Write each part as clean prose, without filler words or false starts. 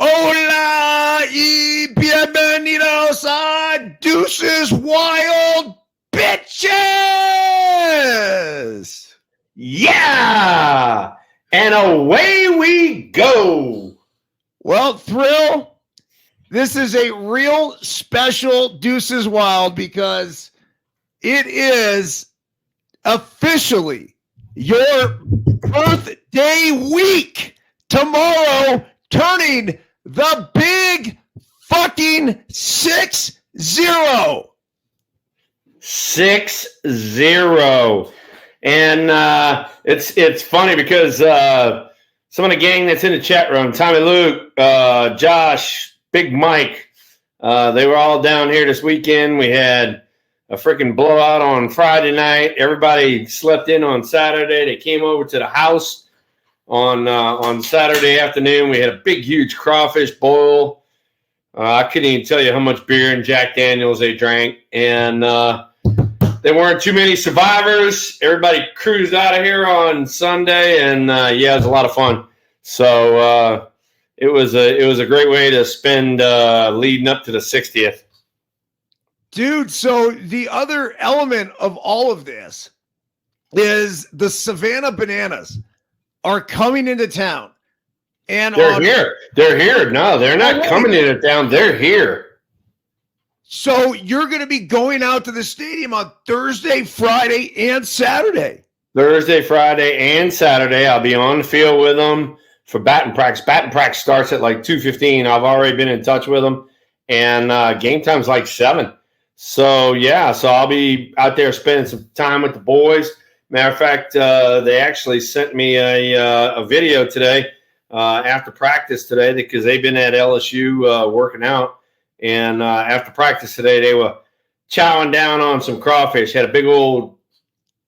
Hola y bienvenidos a Deuces Wild Bitches! Yeah! And away we go. Well, Thrill, this is a real special Deuces Wild because it is officially your birthday week. Tomorrow, turning the big fucking 6-0. 6-0. And it's funny because some of the gang that's in the chat room, Tommy Luke, Josh, Big Mike, they were all down here this weekend. We had a freaking blowout on Friday night. Everybody slept in on Saturday. They came over to the house on Saturday afternoon. We had a big, huge crawfish boil. I couldn't even tell you how much beer and Jack Daniels they drank. And there weren't too many survivors. Everybody cruised out of here on Sunday, and yeah, it was a lot of fun. So it was a great way to spend leading up to the 60th. Dude, so the other element of all of this is the Savannah Bananas are coming into town. And they're here. They're here. No, they're not coming into town. They're here. So you're going to be going out to the stadium on Thursday, Friday, and Saturday. Thursday, Friday, and Saturday. I'll be on the field with them for batting practice. Batting practice starts at like 2:15. I've already been in touch with them. And game time's like 7. So, yeah, so I'll be out there spending some time with the boys. Matter of fact, they actually sent me a video today after practice today because they've been at LSU working out. And after practice today, they were chowing down on some crawfish. Had a big old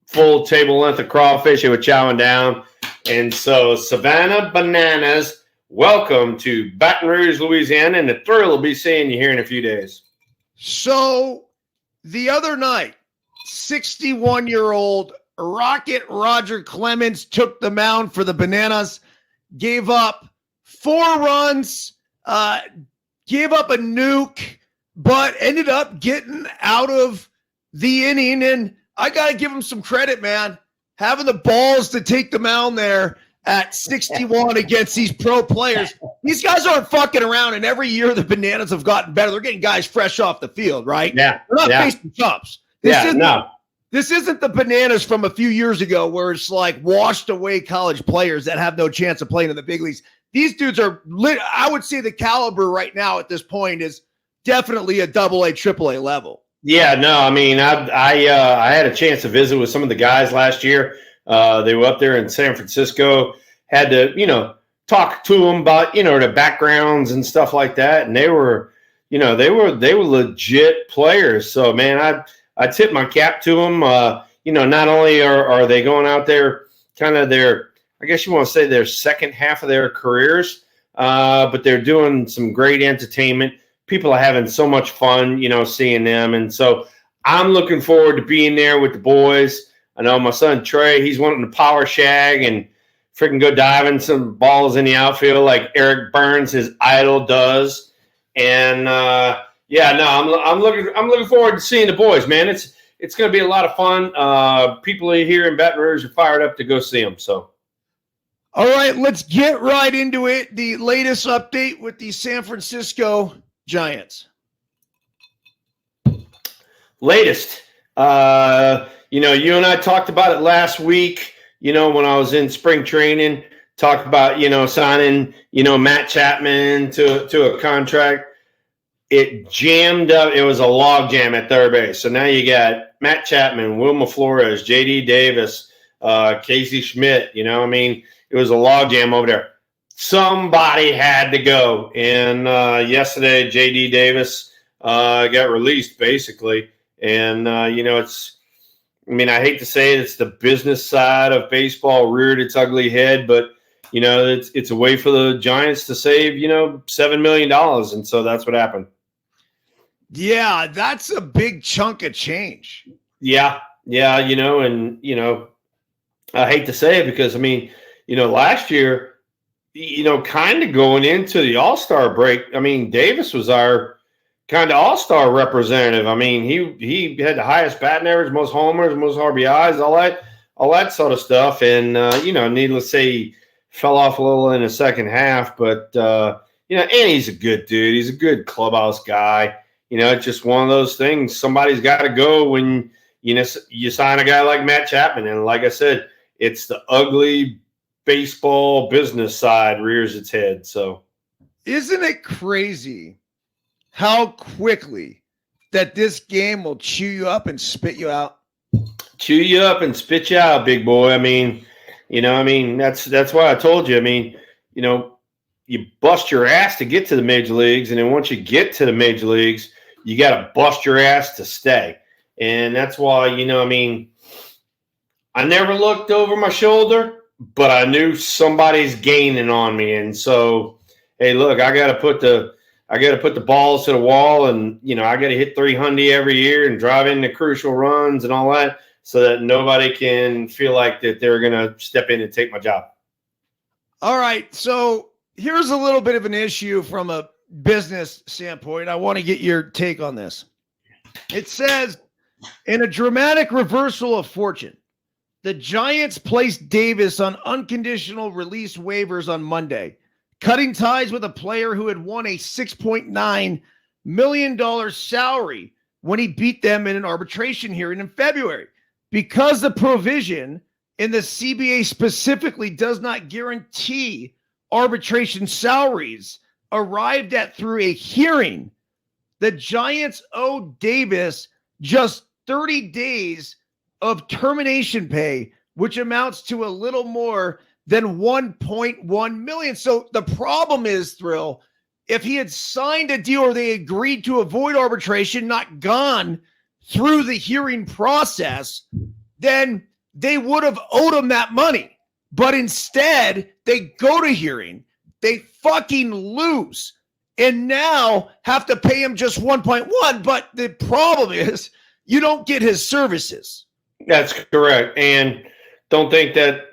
full table length of crawfish. They were chowing down. And so Savannah Bananas, welcome to Baton Rouge, Louisiana. And the Thrill will be seeing you here in a few days. So the other night, 61-year-old Rocket Roger Clemens took the mound for the Bananas, gave up 4 runs, gave up a nuke, but ended up getting out of the inning. And I got to give him some credit, man. Having the balls to take the mound there at 61 against these pro players. These guys aren't fucking around, and every year the Bananas have gotten better. They're getting guys fresh off the field, right? Yeah. They're not facing chumps. This isn't the Bananas from a few years ago where it's like washed away college players that have no chance of playing in the big leagues. These dudes are I would say the caliber right now at this point is definitely a AA, AAA level. Yeah, no, I mean, I had a chance to visit with some of the guys last year. They were up there in San Francisco, had to, talk to them about, their backgrounds and stuff like that. And they were legit players. So, man, I tip my cap to them. Not only are they going out there kind of I guess you want to say their second half of their careers, but they're doing some great entertainment. People are having so much fun, seeing them. And so I'm looking forward to being there with the boys. I know my son Trey, he's wanting to power shag and freaking go diving some balls in the outfield like Eric Burns, his idol, does. And I'm looking forward to seeing the boys, man. It's going to be a lot of fun. People here in Baton Rouge are fired up to go see them. So, all right, let's get right into it. The latest update with the San Francisco Giants. Latest, you and I talked about it last week. When I was in spring training, talked about signing Matt Chapman to a contract. It jammed up. It was a log jam at third base. So now you got Matt Chapman, Wilma Flores, J.D. Davis, Casey Schmidt. It was a log jam over there. Somebody had to go. And yesterday, J.D. Davis got released, basically. And, I hate to say it's the business side of baseball reared its ugly head, but, it's a way for the Giants to save, $7 million. And so that's what happened. Yeah, that's a big chunk of change. Yeah, I hate to say it because, last year kind of going into the All-Star break, I mean, Davis was our kind of All-Star representative. I mean, he had the highest batting average, most homers, most RBIs, all that sort of stuff. And needless to say, he fell off a little in the second half. But and he's a good dude. He's a good clubhouse guy. It's just one of those things. Somebody's got to go when you sign a guy like Matt Chapman. And like I said, it's the ugly baseball business side rears its head. So, isn't it crazy how quickly that this game will chew you up and spit you out? Chew you up and spit you out, big boy. I mean, that's why I told you. I mean, you bust your ass to get to the major leagues, and then once you get to the major leagues, you got to bust your ass to stay. And that's why, I never looked over my shoulder, but I knew somebody's gaining on me. And so, hey, look, I got to put the balls to the wall, and, I got to hit 300 every year and drive into crucial runs and all that so that nobody can feel like that they're going to step in and take my job. All right. So here's a little bit of an issue from a business standpoint. I want to get your take on this. It says, in a dramatic reversal of fortune, the Giants placed Davis on unconditional release waivers on Monday, cutting ties with a player who had won a $6.9 million salary when he beat them in an arbitration hearing in February. Because the provision in the CBA specifically does not guarantee arbitration salaries arrived at through a hearing, the Giants owe Davis just 30 days of termination pay, which amounts to a little more than $1.1 million. So the problem is, Thrill, if he had signed a deal or they agreed to avoid arbitration, not gone through the hearing process, then they would have owed him that money. But instead, they go to hearing, they fucking lose, and now have to pay him just 1.1. But the problem is you don't get his services. That's correct. And don't think that,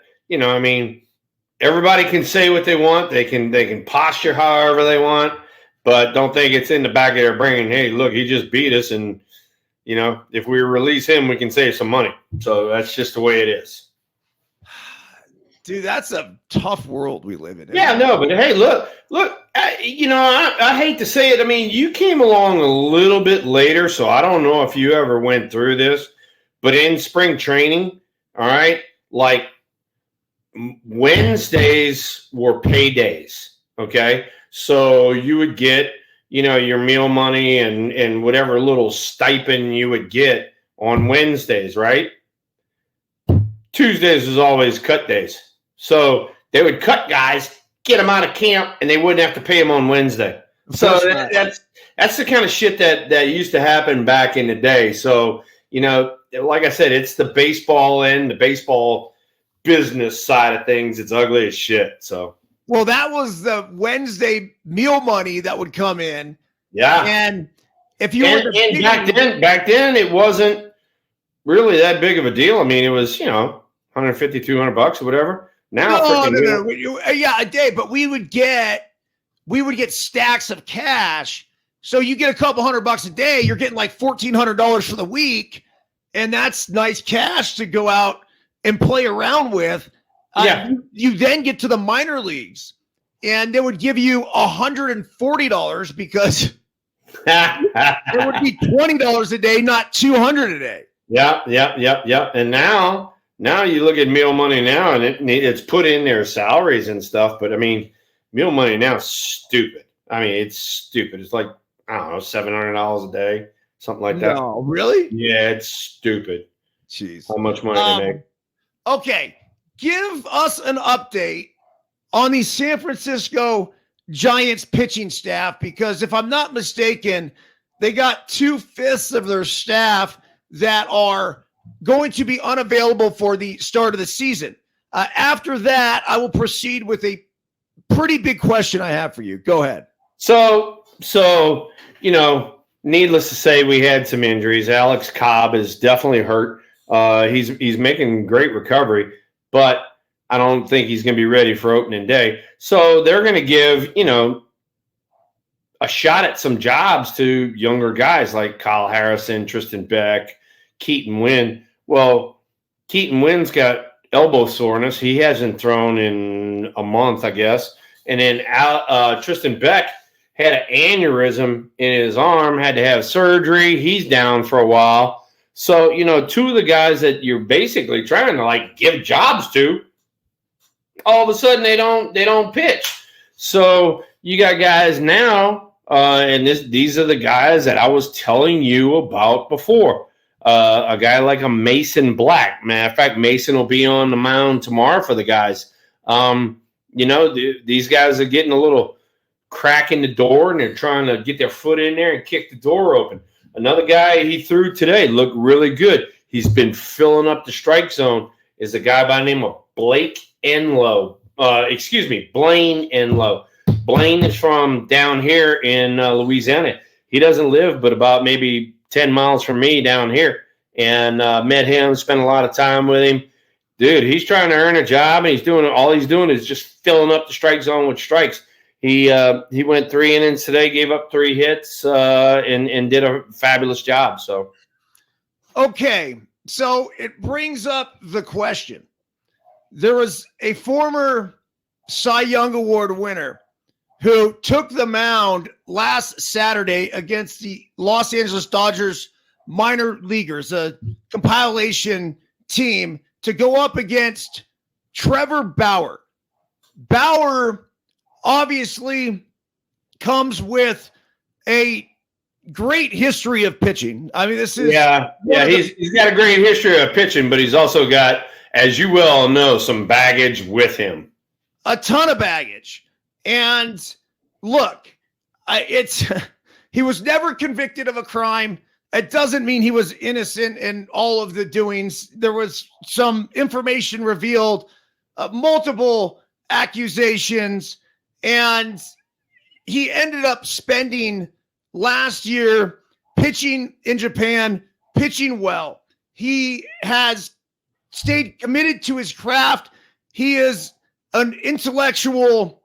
everybody can say what they want. They can posture however they want, but don't think it's in the back of their brain. Hey, look, he just beat us. And, if we release him, we can save some money. So that's just the way it is. Dude, that's a tough world we live in. Yeah, no, but hey, look, I hate to say it. I mean, you came along a little bit later, so I don't know if you ever went through this, but in spring training, all right, like Wednesdays were paydays, okay? So you would get, your meal money and whatever little stipend you would get on Wednesdays, right? Tuesdays was always cut days. So they would cut guys, get them out of camp, and they wouldn't have to pay them on Wednesday. So that's the kind of shit that used to happen back in the day. So, like I said, it's the baseball end, the baseball business side of things. It's ugly as shit. So, well, that was the Wednesday meal money that would come in. Yeah. And if you back then it wasn't really that big of a deal. I mean, it was, $150, $200 or whatever. Now, no. Yeah, a day, but we would get stacks of cash. So you get a couple $100 a day, you're getting like $1,400 for the week, and that's nice cash to go out and play around with. Yeah. You then get to the minor leagues, and they would give you $140 because it would be $20 a day, not $200 a day. Yeah. And now you look at meal money now, and it's put in their salaries and stuff. But I mean, meal money now is stupid. I mean, it's stupid. It's like, I don't know, $700 a day, something like that. No, really? Yeah, it's stupid. Jeez. How much money they make. Okay. Give us an update on the San Francisco Giants pitching staff, because if I'm not mistaken, they got 2/5 of their staff that are going to be unavailable for the start of the season. After that, I will proceed with a pretty big question I have for you. Go ahead. So needless to say, we had some injuries. Alex Cobb is definitely hurt. He's making great recovery, but I don't think he's going to be ready for opening day. So they're going to give, a shot at some jobs to younger guys like Kyle Harrison, Tristan Beck, Keaton Wynn. Well, Keaton Wynn's got elbow soreness. He hasn't thrown in a month, I guess. And then Tristan Beck had an aneurysm in his arm, had to have surgery. He's down for a while. So, two of the guys that you're basically trying to give jobs to, all of a sudden they don't pitch. So you got guys now, and these are the guys that I was telling you about before. A guy like a Mason Black. Matter of fact, Mason will be on the mound tomorrow for the guys. These guys are getting a little crack in the door, and they're trying to get their foot in there and kick the door open. Another guy he threw today looked really good. He's been filling up the strike zone. Is a guy by the name of Blaine Enlow. Blaine is from down here in Louisiana. He doesn't live but about maybe 10 miles from me down here, and met him, spent a lot of time with him. Dude, he's trying to earn a job, and all he's doing is just filling up the strike zone with strikes. He went 3 innings today, gave up 3 hits, and did a fabulous job. So, okay, so it brings up the question. There was a former Cy Young Award winner who took the mound last Saturday against the Los Angeles Dodgers minor leaguers, a compilation team, to go up against Trevor Bauer. Bauer obviously comes with a great history of pitching. I mean, this is he's got a great history of pitching, but he's also got, as you well know, some baggage with him. A ton of baggage. And look, he was never convicted of a crime. It doesn't mean he was innocent in all of the doings. There was some information revealed, multiple accusations, and he ended up spending last year pitching in Japan, pitching well. He has stayed committed to his craft. He is an intellectual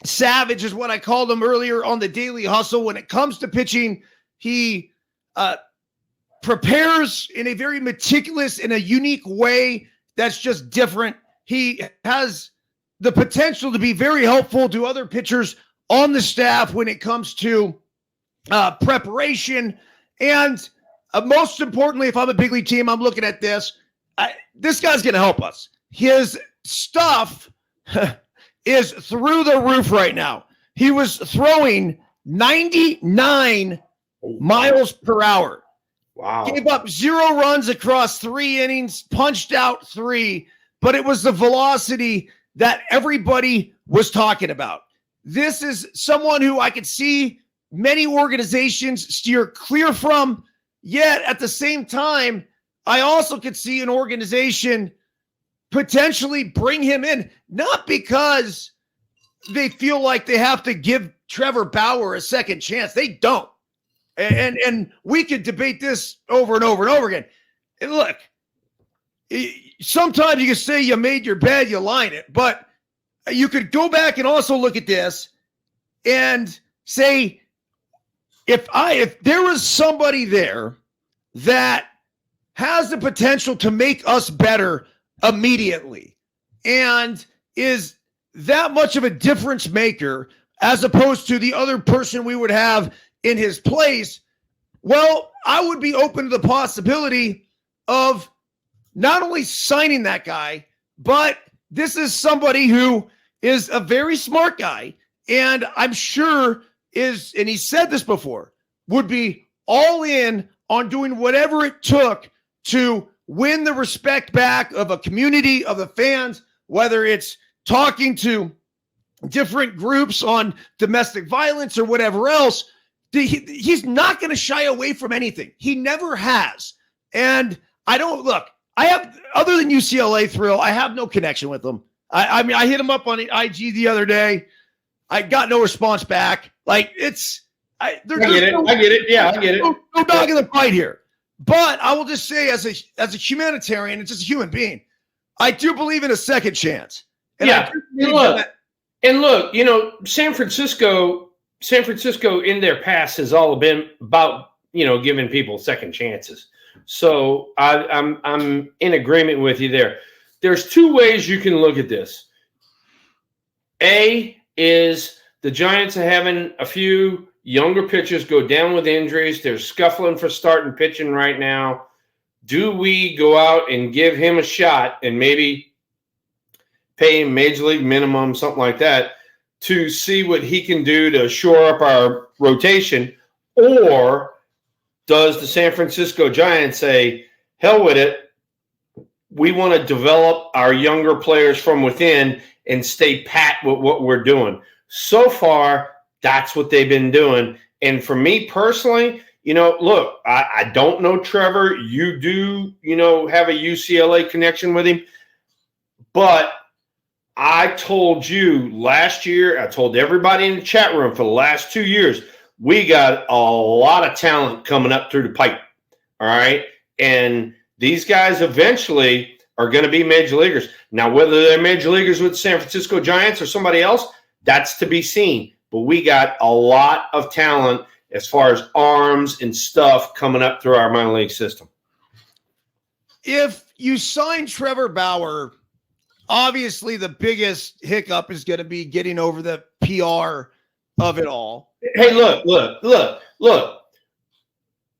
savage, is what I called him earlier on the Daily Hustle. When it comes to pitching, he prepares in a very meticulous, in a unique way that's just different. He has the potential to be very helpful to other pitchers on the staff when it comes to preparation. And most importantly, if I'm a big league team, I'm looking at this. This guy's going to help us. His stuff is through the roof right now. He was throwing 99 miles per hour. Wow. Gave up 0 runs across 3 innings, punched out 3, but it was the velocity that everybody was talking about. This is someone who I could see many organizations steer clear from, yet at the same time, I also could see an organization potentially bring him in, not because they feel like they have to give Trevor Bauer a second chance. They don't. And we could debate this over and over and over again. And look, sometimes you can say you made your bed, you line it, but you could go back and also look at this and say, if there was somebody there that has the potential to make us better immediately and is that much of a difference maker as opposed to the other person we would have in his place, well, I would be open to the possibility of not only signing that guy, but this is somebody who is a very smart guy, and I'm sure is, and he said this before, would be all in on doing whatever it took to win the respect back of a community, of the fans, whether it's talking to different groups on domestic violence or whatever else. He's not going to shy away from anything. He never has. And I have, other than UCLA Thrill, I have no connection with him. I mean, I hit him up on IG the other day. I got no response back. I get it. Yeah, I get it. No dog in the fight here. But I will just say, as a humanitarian and just a human being, I do believe in a second chance. And yeah. And look, San Francisco in their past has all been about, giving people second chances. So I'm in agreement with you there. There's two ways you can look at this. A is the Giants are having a few younger pitchers go down with injuries. They're scuffling for starting pitching right now. Do we go out and give him a shot and maybe pay him major league minimum, something like that, to see what he can do to shore up our rotation? Or does the San Francisco Giants say, hell with it, we want to develop our younger players from within and stay pat with what we're doing? So far, that's what they've been doing. And for me personally, look, I don't know Trevor. You do, have a UCLA connection with him. But I told you last year, I told everybody in the chat room for the last 2 years, we got a lot of talent coming up through the pipe. All right. And these guys eventually are going to be major leaguers. Now, whether they're major leaguers with the San Francisco Giants or somebody else, that's to be seen. But we got a lot of talent as far as arms and stuff coming up through our minor league system. If you sign Trevor Bauer, obviously the biggest hiccup is going to be getting over the PR of it all. Hey, look.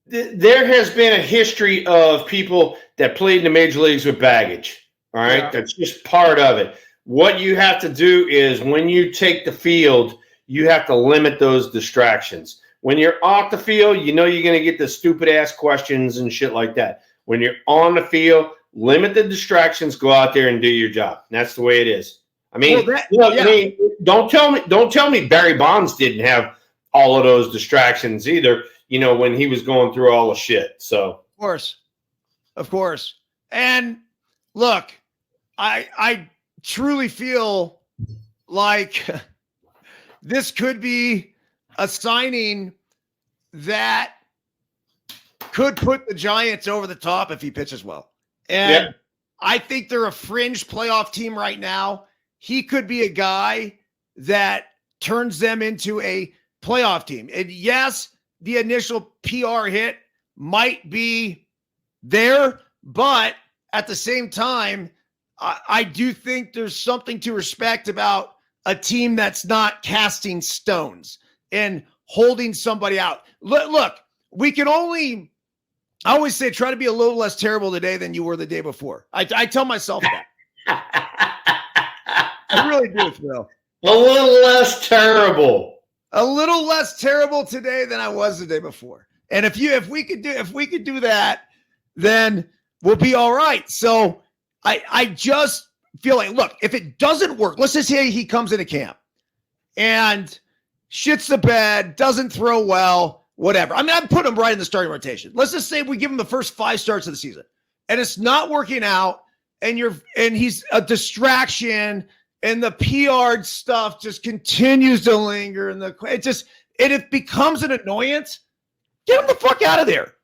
There has been a history of people that played in the major leagues with baggage. All right. Yeah. That's just part of it. What you have to do is when you take the field, you have to limit those distractions. When you're off the field, you're going to get the stupid ass questions and shit like that. When you're on the field, limit the distractions, go out there and do your job. And that's the way it is. I mean, don't tell me Barry Bonds didn't have all of those distractions either, when he was going through all the shit. So of course. And look, I truly feel like this could be a signing that could put the Giants over the top if he pitches well. And I think they're a fringe playoff team right now. He could be a guy that turns them into a playoff team. And yes, the initial PR hit might be there, but at the same time, I do think there's something to respect about a team that's not casting stones and holding somebody out. Look, we can only, I always say, try to be a little less terrible today than you were the day before. I tell myself that. I really do, Phil. A little less terrible. A little less terrible today than I was the day before. And if we could do that, then we'll be all right. So I just feel like, look, if it doesn't work, let's just say he comes into camp and shits the bed, doesn't throw well, whatever. I mean, I'd put him right in the starting rotation. Let's just say we give him the first 5 starts of the season and it's not working out and he's a distraction and the PR stuff just continues to linger and it becomes an annoyance. Get him the fuck out of there.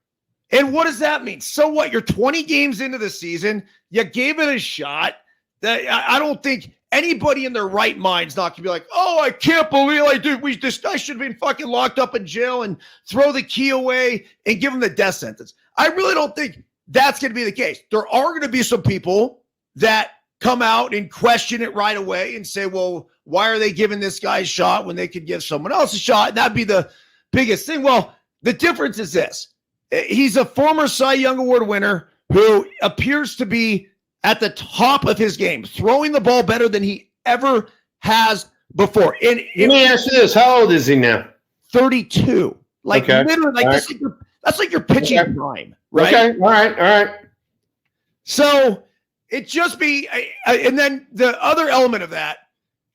And what does that mean? So what? You're 20 games into the season. You gave it a shot. I don't think anybody in their right mind is not going to be like, oh, I can't believe this guy should have been fucking locked up in jail and throw the key away and give him the death sentence. I really don't think that's going to be the case. There are going to be some people that come out and question it right away and say, well, why are they giving this guy a shot when they could give someone else a shot? And that'd be the biggest thing. Well, the difference is this. He's a former Cy Young Award winner who appears to be at the top of his game, throwing the ball better than he ever has before. And let me ask you this. How old is he now? 32. Literally, that's like your pitching prime, right? Okay, all right. So it just be, and then the other element of that,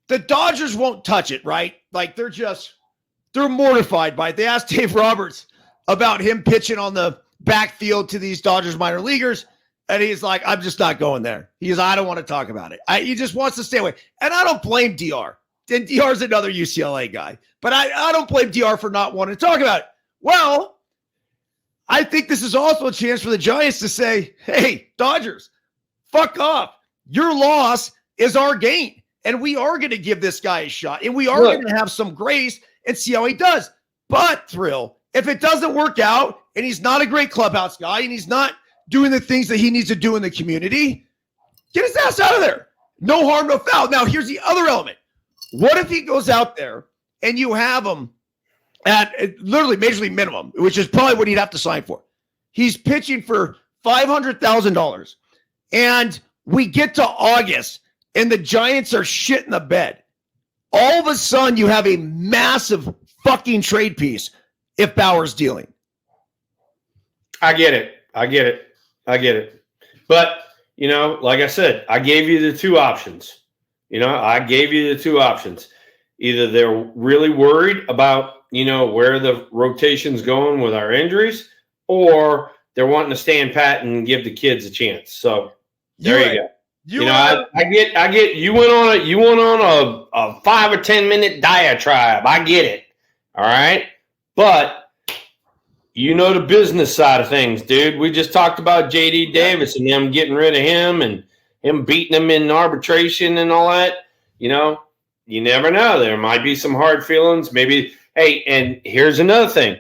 the Dodgers won't touch it, right? Like they're mortified by it. They asked Dave Roberts about him pitching on the backfield to these Dodgers minor leaguers. And he's like, I'm just not going there. I don't want to talk about it. He just wants to stay away. And I don't blame DR. And DR's another UCLA guy. But I don't blame DR for not wanting to talk about it. Well, I think this is also a chance for the Giants to say, hey, Dodgers, fuck off. Your loss is our gain. And we are going to give this guy a shot. And we are going to have some grace and see how he does. But, Thrill, if it doesn't work out and he's not a great clubhouse guy and he's not doing the things that he needs to do in the community, get his ass out of there. No harm, no foul. Now, here's the other element. What if he goes out there and you have him at literally major league minimum, which is probably what he'd have to sign for? He's pitching for $500,000. And we get to August and the Giants are shit in the bed. All of a sudden, you have a massive fucking trade piece if Bauer's dealing. I get it. But, like I said, I gave you the two options. Either they're really worried about, where the rotation's going with our injuries, or they're wanting to stand pat and give the kids a chance. So there you go. I get you went on a 5 or 10 minute diatribe. I get it. All right. But the business side of things, dude. We just talked about JD Davis and them getting rid of him and him beating them in arbitration and all that. You never know. There might be some hard feelings. Maybe. Hey, and here's another thing.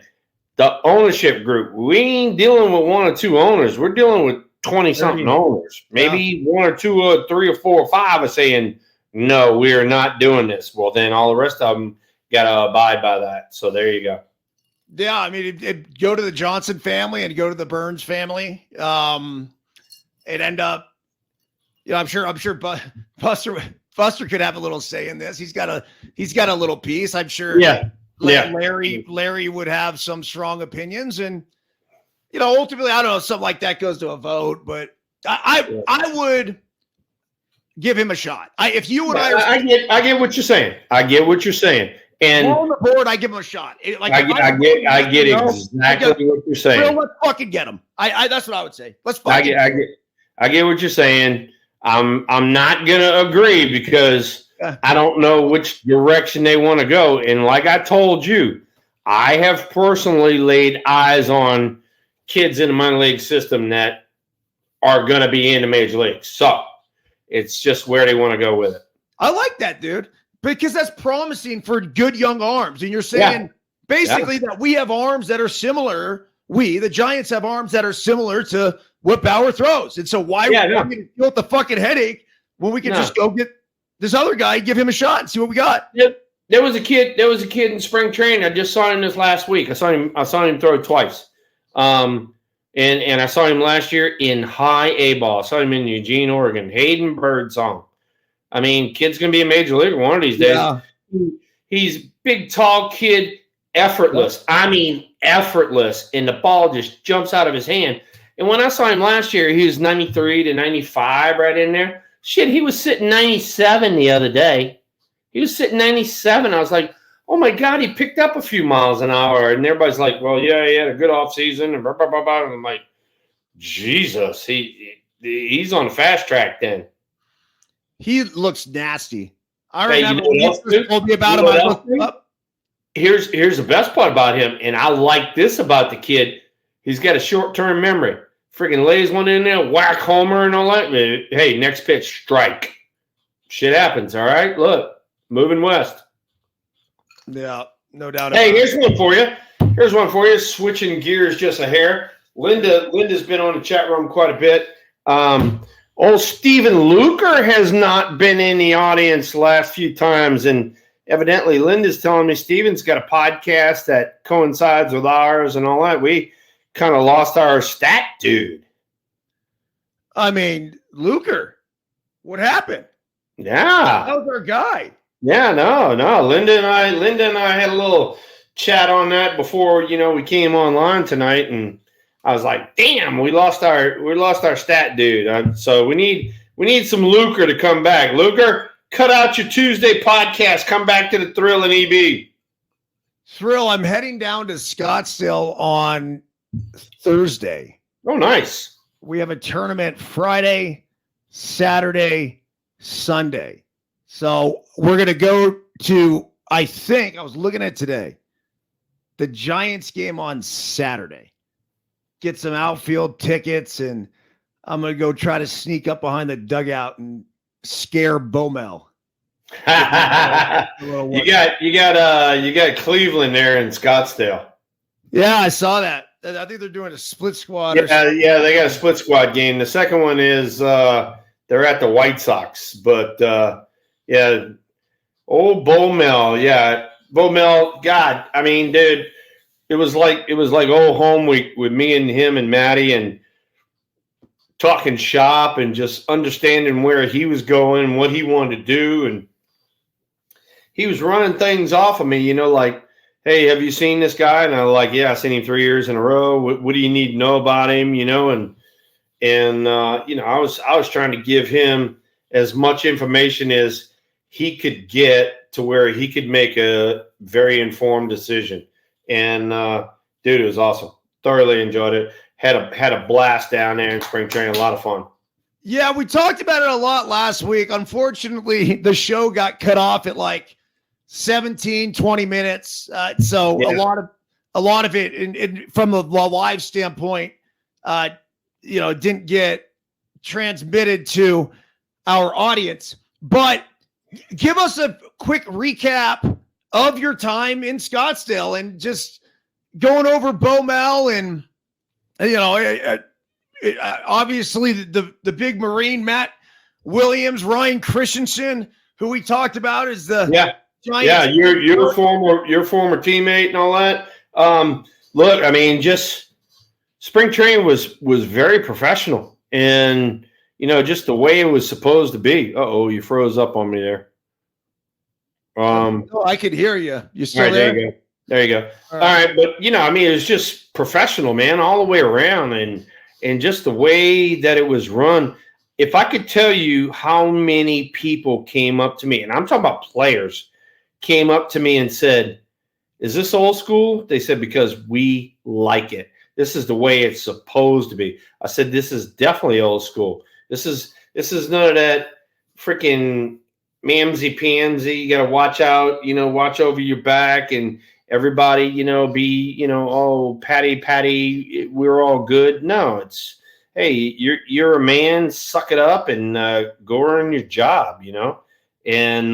The ownership group. We ain't dealing with one or two owners. We're dealing with 20-something owners. Maybe one or two or three or four or five are saying, no, we're not doing this. Well, then all the rest of them got to abide by that. So there you go. Yeah, I mean, it go to the Johnson family and go to the Burns family. It end up, I'm sure Buster could have a little say in this. He's got a little piece. I'm sure. Yeah. Larry would have some strong opinions, and ultimately, I don't know, something like that goes to a vote, but I would give him a shot. I get what you're saying. And on the board, I give him a shot. I get exactly what you're saying. Well, let's fucking get him. That's what I would say. Let's fucking. I get what you're saying. I'm not gonna agree because I don't know which direction they want to go. And like I told you, I have personally laid eyes on kids in the minor league system that are going to be in the major leagues. So it's just where they want to go with it. I like that, dude, because that's promising for good young arms. And you're saying basically that we have arms that are similar. The Giants have arms that are similar to what Bauer throws. And so why would we deal with the fucking headache when we can just go get this other guy, give him a shot and see what we got? Yep. There was a kid in spring training. I just saw him this last week. I saw him throw twice. And I saw him last year in high A ball. I saw him in Eugene, Oregon. Hayden Birdsong. I mean, kid's gonna be a major leaguer one of these days. Yeah. He's big, tall kid, effortless. I mean, effortless, and the ball just jumps out of his hand. And when I saw him last year, he was 93 to 95 right in there. Shit, he was sitting 97 the other day. He was sitting 97. I was like, oh, my God, he picked up a few miles an hour. And everybody's like, well, yeah, he had a good offseason. And blah, blah, blah, blah. And I'm like, Jesus, he's on the fast track then. He looks nasty. I remember when you told me about him. Here's the best part about him, and I like this about the kid. He's got a short-term memory. Freaking lays one in there, whack homer and all that. Hey, next pitch, strike. Shit happens, all right? Look, moving west. Yeah, no doubt. Hey, here's one for you. Switching gears just a hair. Linda's been on the chat room quite a bit. Old Steven Luker has not been in the audience the last few times, and evidently Linda's telling me Steven's got a podcast that coincides with ours and all that. We kind of lost our stat dude. I mean, Luker, what happened? Yeah. That was our guy. Yeah, no. Linda and I had a little chat on that before, we came online tonight, and I was like, damn, we lost our stat dude. So we need some Luker to come back. Luker, cut out your Tuesday podcast. Come back to the Thrill and EB. Thrill, I'm heading down to Scottsdale on Thursday. Oh, nice. We have a tournament Friday, Saturday, Sunday. So we're going to go to, I think, I was looking at today, the Giants game on Saturday. Get some outfield tickets, and I'm going to go try to sneak up behind the dugout and scare Baumel. You got Cleveland there in Scottsdale. Yeah, I saw that. I think they're doing a split squad. Yeah, they got a split squad game. The second one is they're at the White Sox, but yeah, old Baumel, yeah, Baumel. God, I mean, dude, it was like old home week with me and him and Maddie and talking shop and just understanding where he was going, what he wanted to do, and he was running things off of me, like, hey, have you seen this guy? And I was like, yeah, I've seen him 3 years in a row. What do you need to know about him? And I was trying to give him as much information as he could get to where he could make a very informed decision. And dude, it was awesome. Thoroughly enjoyed it. Had a blast down there in spring training. A lot of fun. Yeah, we talked about it a lot last week. Unfortunately, the show got cut off at like 17, 20 minutes. So yeah. a lot of it from the live standpoint, didn't get transmitted to our audience. But give us a quick recap of your time in Scottsdale and just going over Baumel and, obviously the big Marine, Matt Williams, Ryan Christensen, who we talked about is the Giants. Yeah, your former teammate and all that. Look, I mean, just spring training was very professional, and just the way it was supposed to be. Uh-oh, you froze up on me there. I could hear you. You still right, there? There you go. All right, but it was just professional, man, all the way around, and just the way that it was run. If I could tell you how many people came up to me, and I'm talking about players, came up to me and said, "Is this old school?" They said, "Because we like it. This is the way it's supposed to be." I said, "This is definitely old school. This is none of that freaking mamsy pansy. You got to watch out, watch over your back and everybody, be, oh, patty, we're all good." No, it's, hey, you're a man, suck it up and go earn your job, and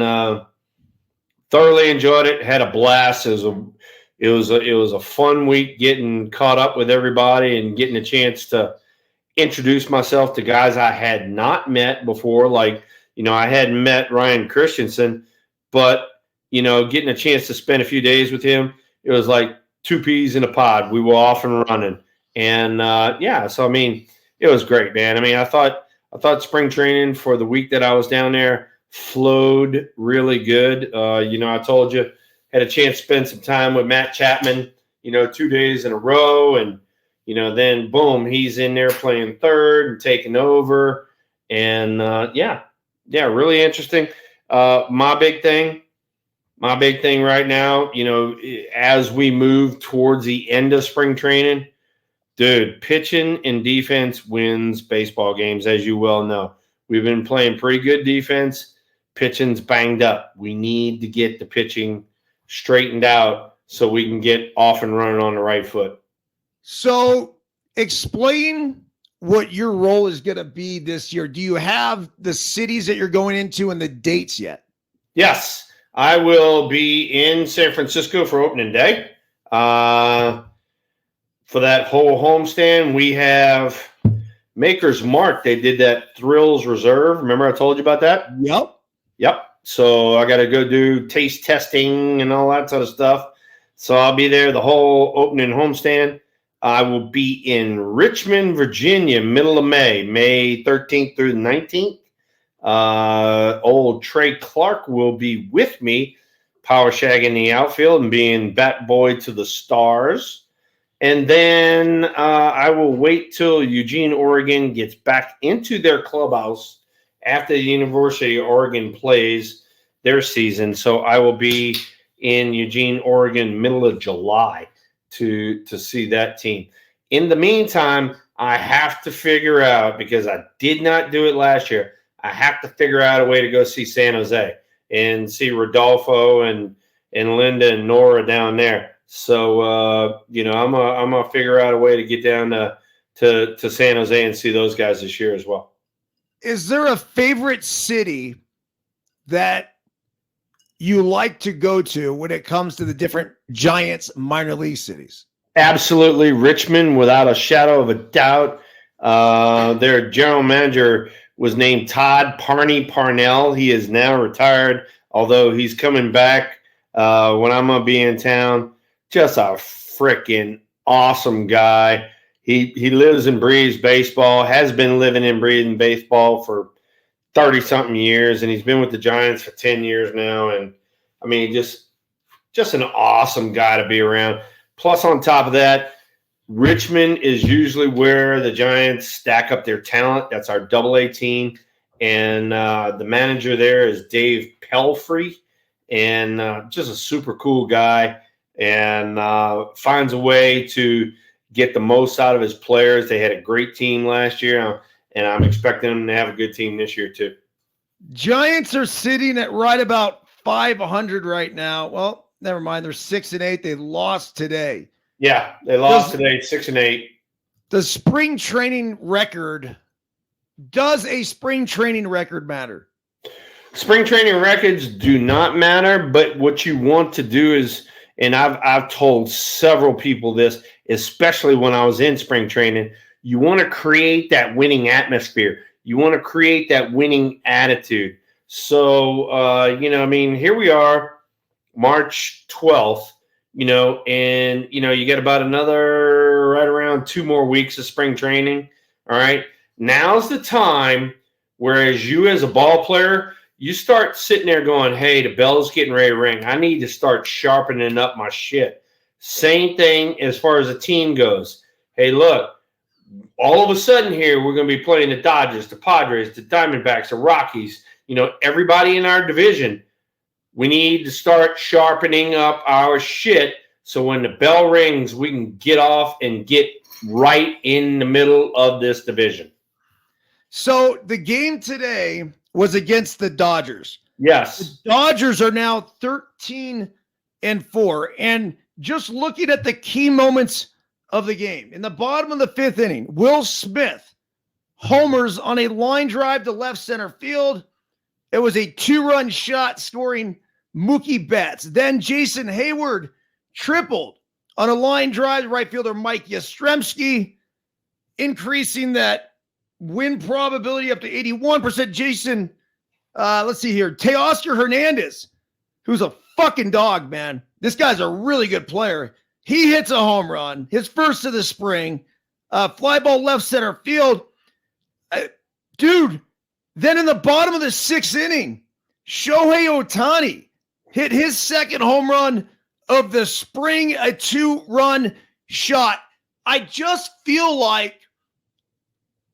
thoroughly enjoyed it. Had a blast. It was a fun week getting caught up with everybody and getting a chance to introduce myself to guys I had not met before. Like, I hadn't met Ryan Christensen, but getting a chance to spend a few days with him, it was like two peas in a pod. We were off and running, and so I mean, it was great, man. I mean, I thought spring training for the week that I was down there flowed really good. I told you, had a chance to spend some time with Matt Chapman, 2 days in a row, and then boom, he's in there playing third and taking over, and really interesting. My big thing right now, as we move towards the end of spring training, dude, pitching and defense wins baseball games, as you well know. We've been playing pretty good defense. Pitching's banged up. We need to get the pitching straightened out so we can get off and running on the right foot. So explain what your role is going to be this year. Do you have the cities that you're going into and the dates yet? Yes, I will be in San Francisco for opening day. For that whole homestand, we have Maker's Mark. They did that Thrills Reserve. Remember I told you about that? Yep. So I got to go do taste testing and all that sort of stuff. So I'll be there the whole opening homestand. I will be in Richmond, Virginia, middle of May 13th through the 19th. Old Trey Clark will be with me, power shagging the outfield and being bat boy to the stars. And then I will wait till Eugene, Oregon gets back into their clubhouse after the University of Oregon plays their season. So I will be in Eugene, Oregon, middle of July to see that team. In the meantime, I have to figure out, because I did not do it last year, I have to figure out a way to go see San Jose and see Rodolfo and Linda and Nora down there. So, I'm gonna figure out a way to get down to to San Jose and see those guys this year as well. Is there a favorite city that you like to go to when it comes to the different Giants minor league cities? Absolutely. Richmond, without a shadow of a doubt. Their general manager was named Todd Parnell. He is now retired, although he's coming back when I'm going to be in town. Just a freaking awesome guy. He lives and breathes baseball, has been living and breathing baseball for 30-something years, and he's been with the Giants for 10 years now. And, I mean, just an awesome guy to be around. Plus, on top of that, Richmond is usually where the Giants stack up their talent. That's our AA team. And the manager there is Dave Pelfrey, and just a super cool guy, and finds a way to get the most out of his players. They had a great team last year, and I'm expecting them to have a good team this year too. Giants are sitting at right about 500 right now. Well, never mind. They're 6-8. They lost today. Yeah, they lost today, 6-8. The spring training record. Does a spring training record matter? Spring training records do not matter, but what you want to do is, and I've told several people this, especially when I was in spring training, you want to create that winning atmosphere. You want to create that winning attitude. So, I mean, here we are, March 12th, and, you get about another right around 2 more weeks of spring training. All right. Now's the time, whereas you as a ball player, you start sitting there going, hey, the bell's getting ready to ring. I need to start sharpening up my shit. Same thing as far as the team goes. Hey, look, all of a sudden here, we're going to be playing the Dodgers, the Padres, the Diamondbacks, the Rockies, everybody in our division. We need to start sharpening up our shit so when the bell rings, we can get off and get right in the middle of this division. So the game today was against the Dodgers. Yes. The Dodgers are now 13-4. And just looking at the key moments of the game, in the bottom of the 5th inning, Will Smith homers on a line drive to left center field. It was a 2-run shot scoring Mookie Betts. Then Jason Hayward tripled on a line drive to right fielder Mike Yastrzemski, increasing that win probability up to 81%. Jason, let's see here. Teoscar Hernandez, who's a fucking dog, man. This guy's a really good player. He hits a home run, his first of the spring, fly ball left center field. Dude, then in the bottom of the 6th inning, Shohei Ohtani hit his second home run of the spring, a 2-run shot. I just feel like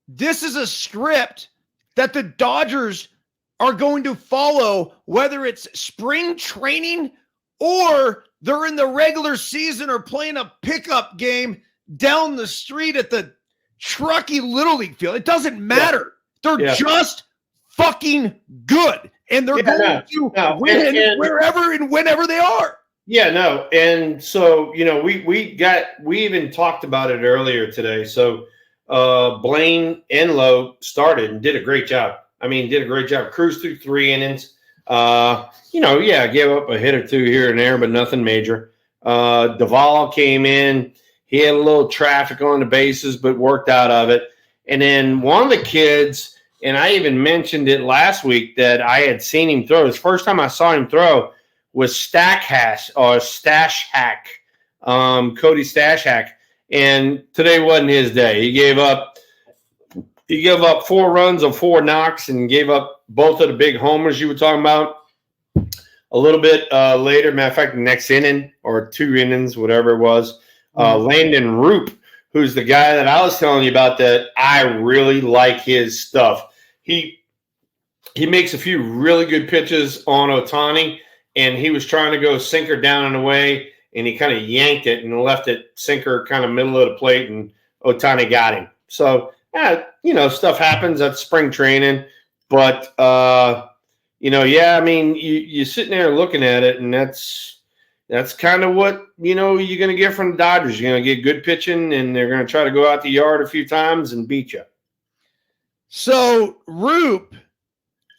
this is a script that the Dodgers are going to follow, whether it's spring training or they're in the regular season or playing a pickup game down the street at the Truckee Little League field. It doesn't matter. They're just fucking good. And they're going to win wherever and whenever they are. Yeah, no. And so, we even talked about it earlier today. So Blaine Enlow started and did a great job. Cruised through 3 innings. Gave up a hit or 2 here and there, but nothing major. Duvall came in. He had a little traffic on the bases, but worked out of it. And then one of the kids, and I even mentioned it last week that I had seen him throw. The first time I saw him throw was Stash Hack, Cody Stash Hack. And today wasn't his day. He gave up 4 runs on 4 knocks and gave up both of the big homers you were talking about. A little bit later, matter of fact, the next inning or 2 innings, whatever it was, Landon Roop, who's the guy that I was telling you about that I really like his stuff. He makes a few really good pitches on Ohtani, and he was trying to go sinker down and away, and he kind of yanked it and left it sinker kind of middle of the plate, and Ohtani got him. So, stuff happens at spring training, but you're sitting there looking at it, and that's That's kind of what, you're going to get from the Dodgers. You're going to get good pitching, and they're going to try to go out the yard a few times and beat you. So Roop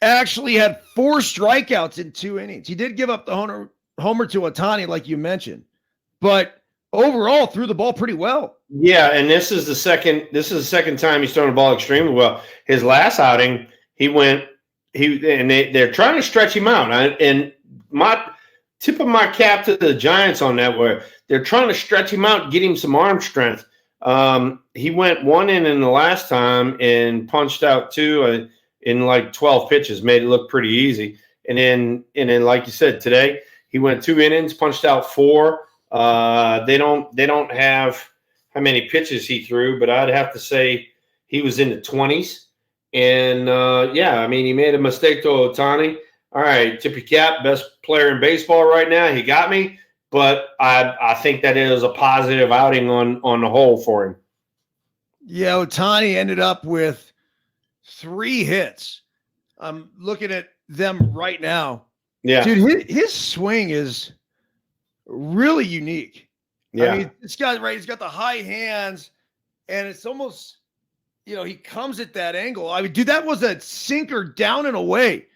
actually had 4 strikeouts in 2 innings. He did give up the homer to Ohtani, like you mentioned, but overall threw the ball pretty well. Yeah, and this is the second time he's thrown the ball extremely well. His last outing, they're trying to stretch him out. And my tip of my cap to the Giants on that, where they're trying to stretch him out, get him some arm strength. He went 1 inning the last time and punched out 2 in like 12 pitches, made it look pretty easy. And then like you said, today he went 2 innings, punched out 4. They don't have how many pitches he threw, but I'd have to say he was in the 20s. And he made a mistake to Ohtani. All right, tip your cap, best player in baseball right now. He got me, but I think that is a positive outing on the whole for him. Yeah, Ohtani ended up with 3 hits. I'm looking at them right now. Yeah, dude, his swing is really unique. Yeah, I mean, this guy's right. He's got the high hands, and it's almost, he comes at that angle. I mean, dude, that was a sinker down and away.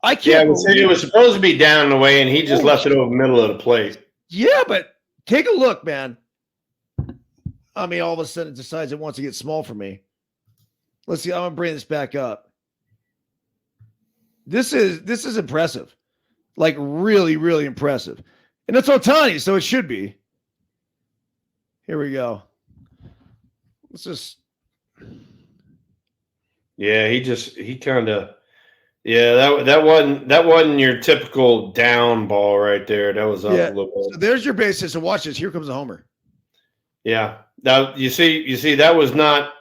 I can't. Yeah, it was supposed to be down and away, and he just left it over the middle of the plate. Yeah, but take a look, man. I mean, all of a sudden it decides it wants to get small for me. Let's see. I'm gonna bring this back up. This is impressive, like really, really impressive, and it's Ohtani, so it should be. Here we go. Let's just. Yeah, he kind of. Yeah, that wasn't your typical down ball right there. That was up a little bit. So there's your bases. So watch this. Here comes the homer. Yeah. Now you see that was not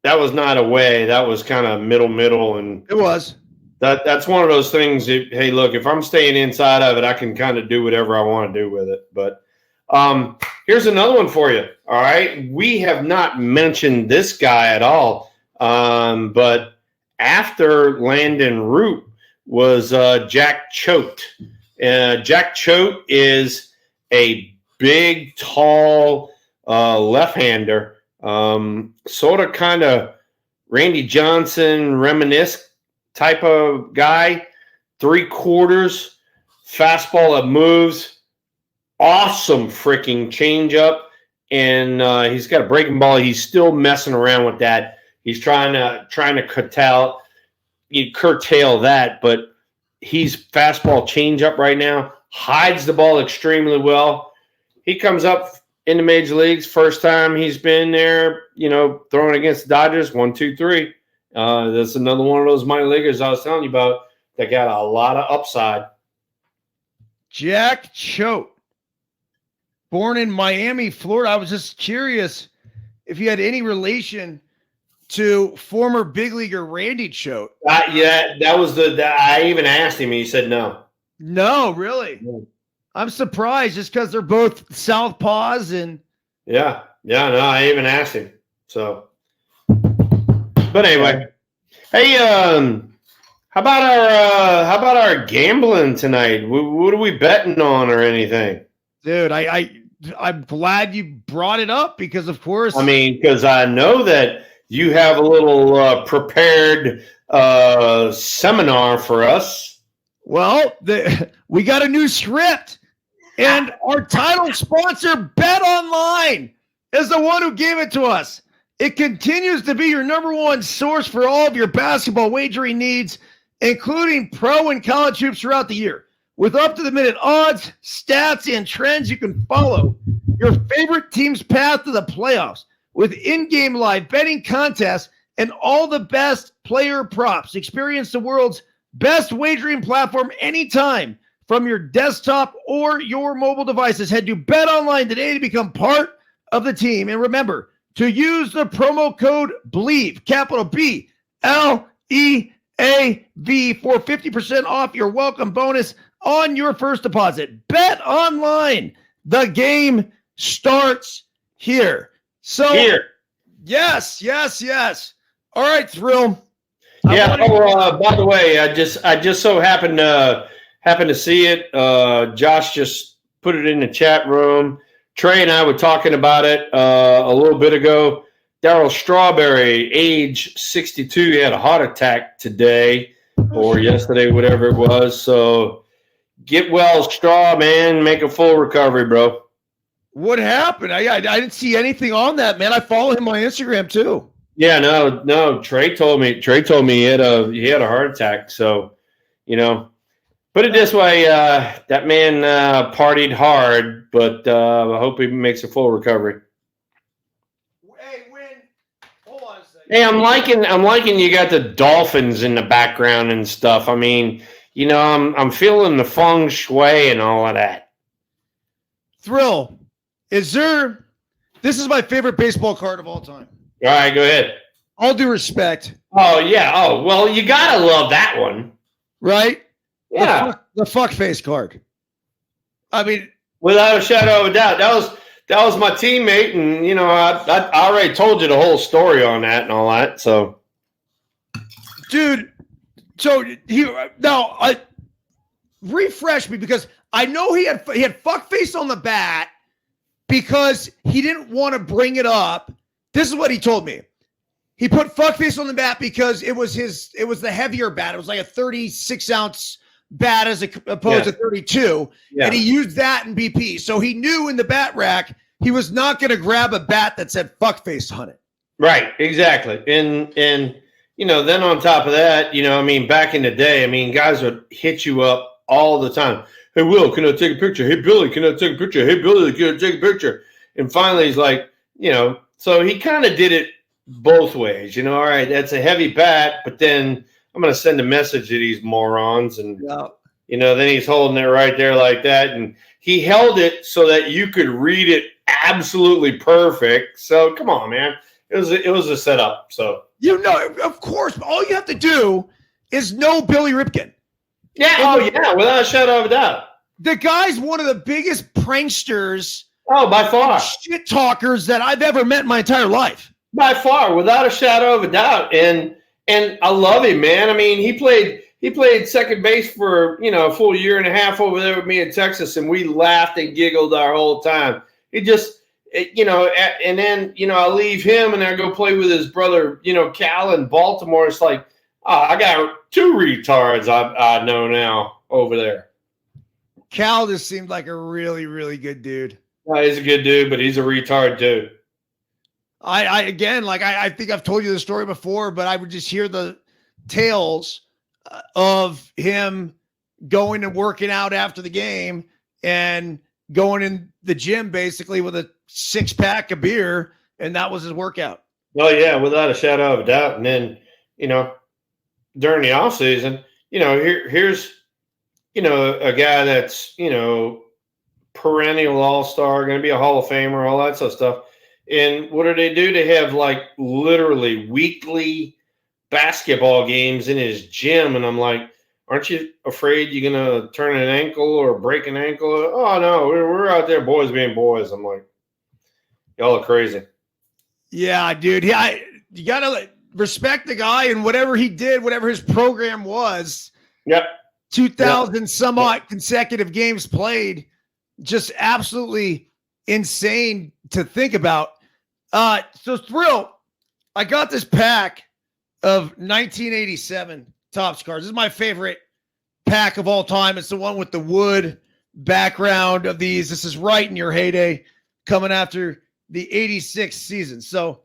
away. That was kind of middle, and it was. That's one of those things. Hey, look, if I'm staying inside of it, I can kind of do whatever I want to do with it. But here's another one for you. All right, we have not mentioned this guy at all, but after Landon Root was Jack Choate. Jack Choate is a big, tall left-hander, sort of kind of Randy Johnson reminisce type of guy. 3/4 fastball that moves, awesome freaking changeup, and he's got a breaking ball. He's still messing around with that. He's trying to curtail that, but he's fastball changeup right now. Hides the ball extremely well. He comes up in the major leagues. First time he's been there, throwing against the Dodgers. 1, 2, 3. That's another one of those minor leaguers I was telling you about that got a lot of upside. Jack Choate, born in Miami, Florida. I was just curious if you had any relation to former big leaguer Randy Choate. Yeah, that was I even asked him, and he said no. No, really? Yeah. I'm surprised just because they're both southpaws and. Yeah, no, I even asked him. So, but anyway, hey, how about our gambling tonight? What are we betting on or anything? Dude, I'm glad you brought it up because, of course. I mean, because I know that you have a little prepared seminar for us. Well, we got a new script, and our title sponsor, Bet Online, is the one who gave it to us. It continues to be your number one source for all of your basketball wagering needs, including pro and college hoops throughout the year. With up-to-the-minute odds, stats, and trends, you can follow your favorite team's path to the playoffs with in-game live betting contests and all the best player props. Experience the world's best wagering platform anytime from your desktop or your mobile devices. Head to BetOnline today to become part of the team. And remember to use the promo code BLEAV, capital B-L-E-A-V, for 50% off your welcome bonus on your first deposit. BetOnline, the game starts here. So, yes. All right, Thrill. Yeah. By the way, I just so happened to see it. Josh just put it in the chat room. Trey and I were talking about it a little bit ago. Darryl Strawberry, age 62, he had a heart attack today or yesterday, whatever it was. So get well, Straw, man. Make a full recovery, bro. What happened? I didn't see anything on that, man. I follow him on Instagram too. Yeah, no. Trey told me he had a heart attack. So, put it this way, that man partied hard, but I hope he makes a full recovery. Hey, hold on a second. Hey, I'm liking you got the dolphins in the background and stuff. I mean, I'm feeling the feng shui and all of that. Thrill, this is my favorite baseball card of all time. All right, go ahead. All due respect. Oh, yeah. Oh, well, you got to love that one. Right? Yeah. The fuck face card. I mean, without a shadow of a doubt. That was my teammate, and I already told you the whole story on that and all that. So, dude, refresh me, because I know he had fuckface on the bat because he didn't want to bring it up. This is what he told me. He put fuckface on the bat because it was the heavier bat. It was like a 36-ounce bat as opposed to 32. Yeah. And he used that in BP. So he knew in the bat rack he was not going to grab a bat that said fuckface on it. Right, exactly. And then on top of that, back in the day, guys would hit you up all the time. Hey, Will, can I take a picture? Hey, Billy, can I take a picture? Hey, Billy, can I take a picture? And finally he's like, so he kind of did it both ways. All right, that's a heavy bat, but then I'm going to send a message to these morons. And, then he's holding it right there like that. And he held it so that you could read it absolutely perfect. So come on, man. It was a setup. So, of course, all you have to do is know Billy Ripken. Yeah. Without a shadow of a doubt. The guy's one of the biggest pranksters. Oh, by far. Shit talkers that I've ever met in my entire life. By far, without a shadow of a doubt. And I love him, man. He played second base for, a full year and a half over there with me in Texas, and we laughed and giggled our whole time. He just, and then, I leave him and I go play with his brother, Cal in Baltimore. It's like, I got two retards I know now over there. Cal just seemed like a really, really good dude. He's a good dude, but he's a retard too. I think I've told you the story before, but I would just hear the tales of him going and working out after the game and going in the gym basically with a 6-pack of beer, and that was his workout. Oh yeah, without a shadow of a doubt. And then, during the off season, here's, a guy that's, perennial all-star, going to be a Hall of Famer, all that sort of stuff. And what do? They have like literally weekly basketball games in his gym. And I'm like, aren't you afraid you're going to turn an ankle or break an ankle? Oh, no, we're out there, boys being boys. I'm like, y'all are crazy. Yeah, dude. Yeah, you got to respect the guy and whatever he did, whatever his program was. Yep. 2,000 some odd consecutive games played. Just absolutely insane to think about. So Thrill, I got this pack of 1987 Topps cards. This is my favorite pack of all time. It's the one with the wood background of these. This is right in your heyday, coming after the 86 season. So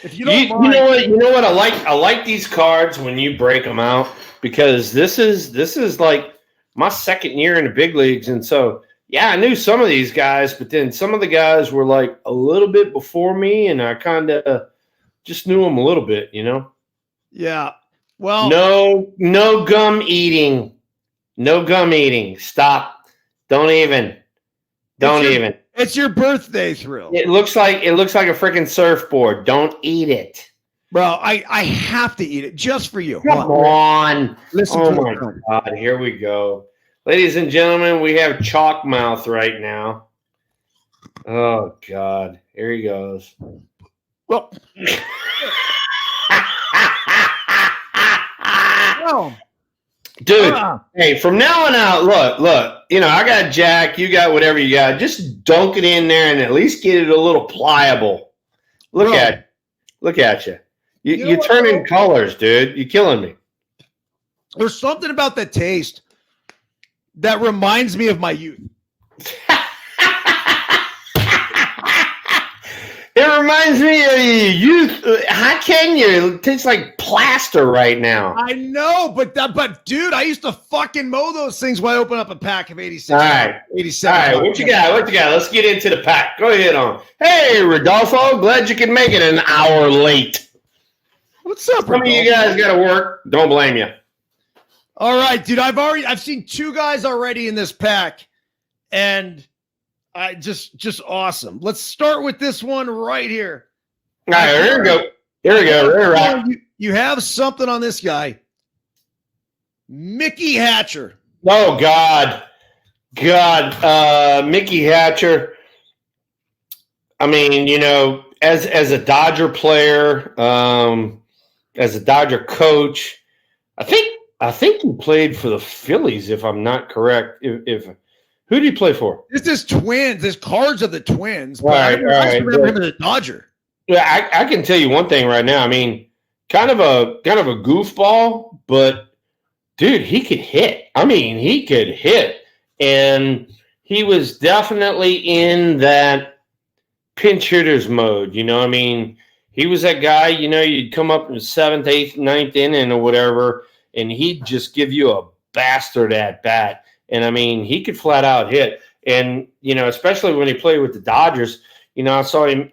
if you don't mind, you know what I like these cards when you break them out, because this is like my second year in the big leagues, and so yeah, I knew some of these guys, but then some of the guys were like a little bit before me, and I kind of just knew them a little bit, Yeah. Well, no gum eating. No gum eating. Stop. Don't even. It's your birthday, Thrill. It looks like a freaking surfboard. Don't eat it. Bro, I have to eat it just for you. Come on. Listen oh to my it. God, here we go. Ladies and gentlemen, we have chalk mouth right now. Oh, God. Here he goes. Well, dude, hey, from now on out, look. I got Jack. You got whatever you got. Just dunk it in there and at least get it a little pliable. Look at you. You're turning colors, dude. You're killing me. There's something about the taste that reminds me of my youth. It reminds me of your youth. How can you? It tastes like plaster right now. I know, but dude, I used to fucking mow those things when I open up a pack of 86. All right. 87. All right, what you got? Let's get into the pack. Go ahead on. Hey, Rodolfo, glad you can make it an hour late. What's up, Some of you guys got to work. Don't blame you. All right, dude. I've seen 2 guys already in this pack, and I just awesome. Let's start with this one right here. All right, here we go. Right. You have something on this guy, Mickey Hatcher. Oh God, Mickey Hatcher. I mean, as a Dodger player, as a Dodger coach, I think he played for the Phillies, if I'm not correct. If who did he play for? This is Twins. This Cards of the Twins. Right, I remember him as a Dodger. Yeah, I can tell you one thing right now. I mean, kind of a goofball, but dude, he could hit. I mean, he could hit, and he was definitely in that pinch hitters mode. I mean, he was that guy. You'd come up in the 7th, 8th, 9th inning or whatever, and he'd just give you a bastard at bat. And I mean, he could flat out hit. And, especially when he played with the Dodgers, I saw him,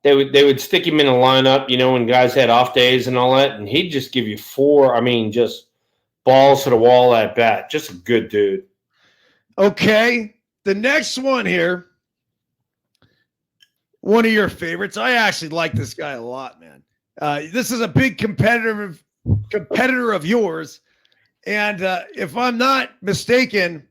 they would stick him in a lineup, when guys had off days and all that. And he'd just give you 4, just balls to the wall at bat. Just a good dude. Okay. The next one here, one of your favorites. I actually like this guy a lot, man. This is a big competitor of yours. And if I'm not mistaken,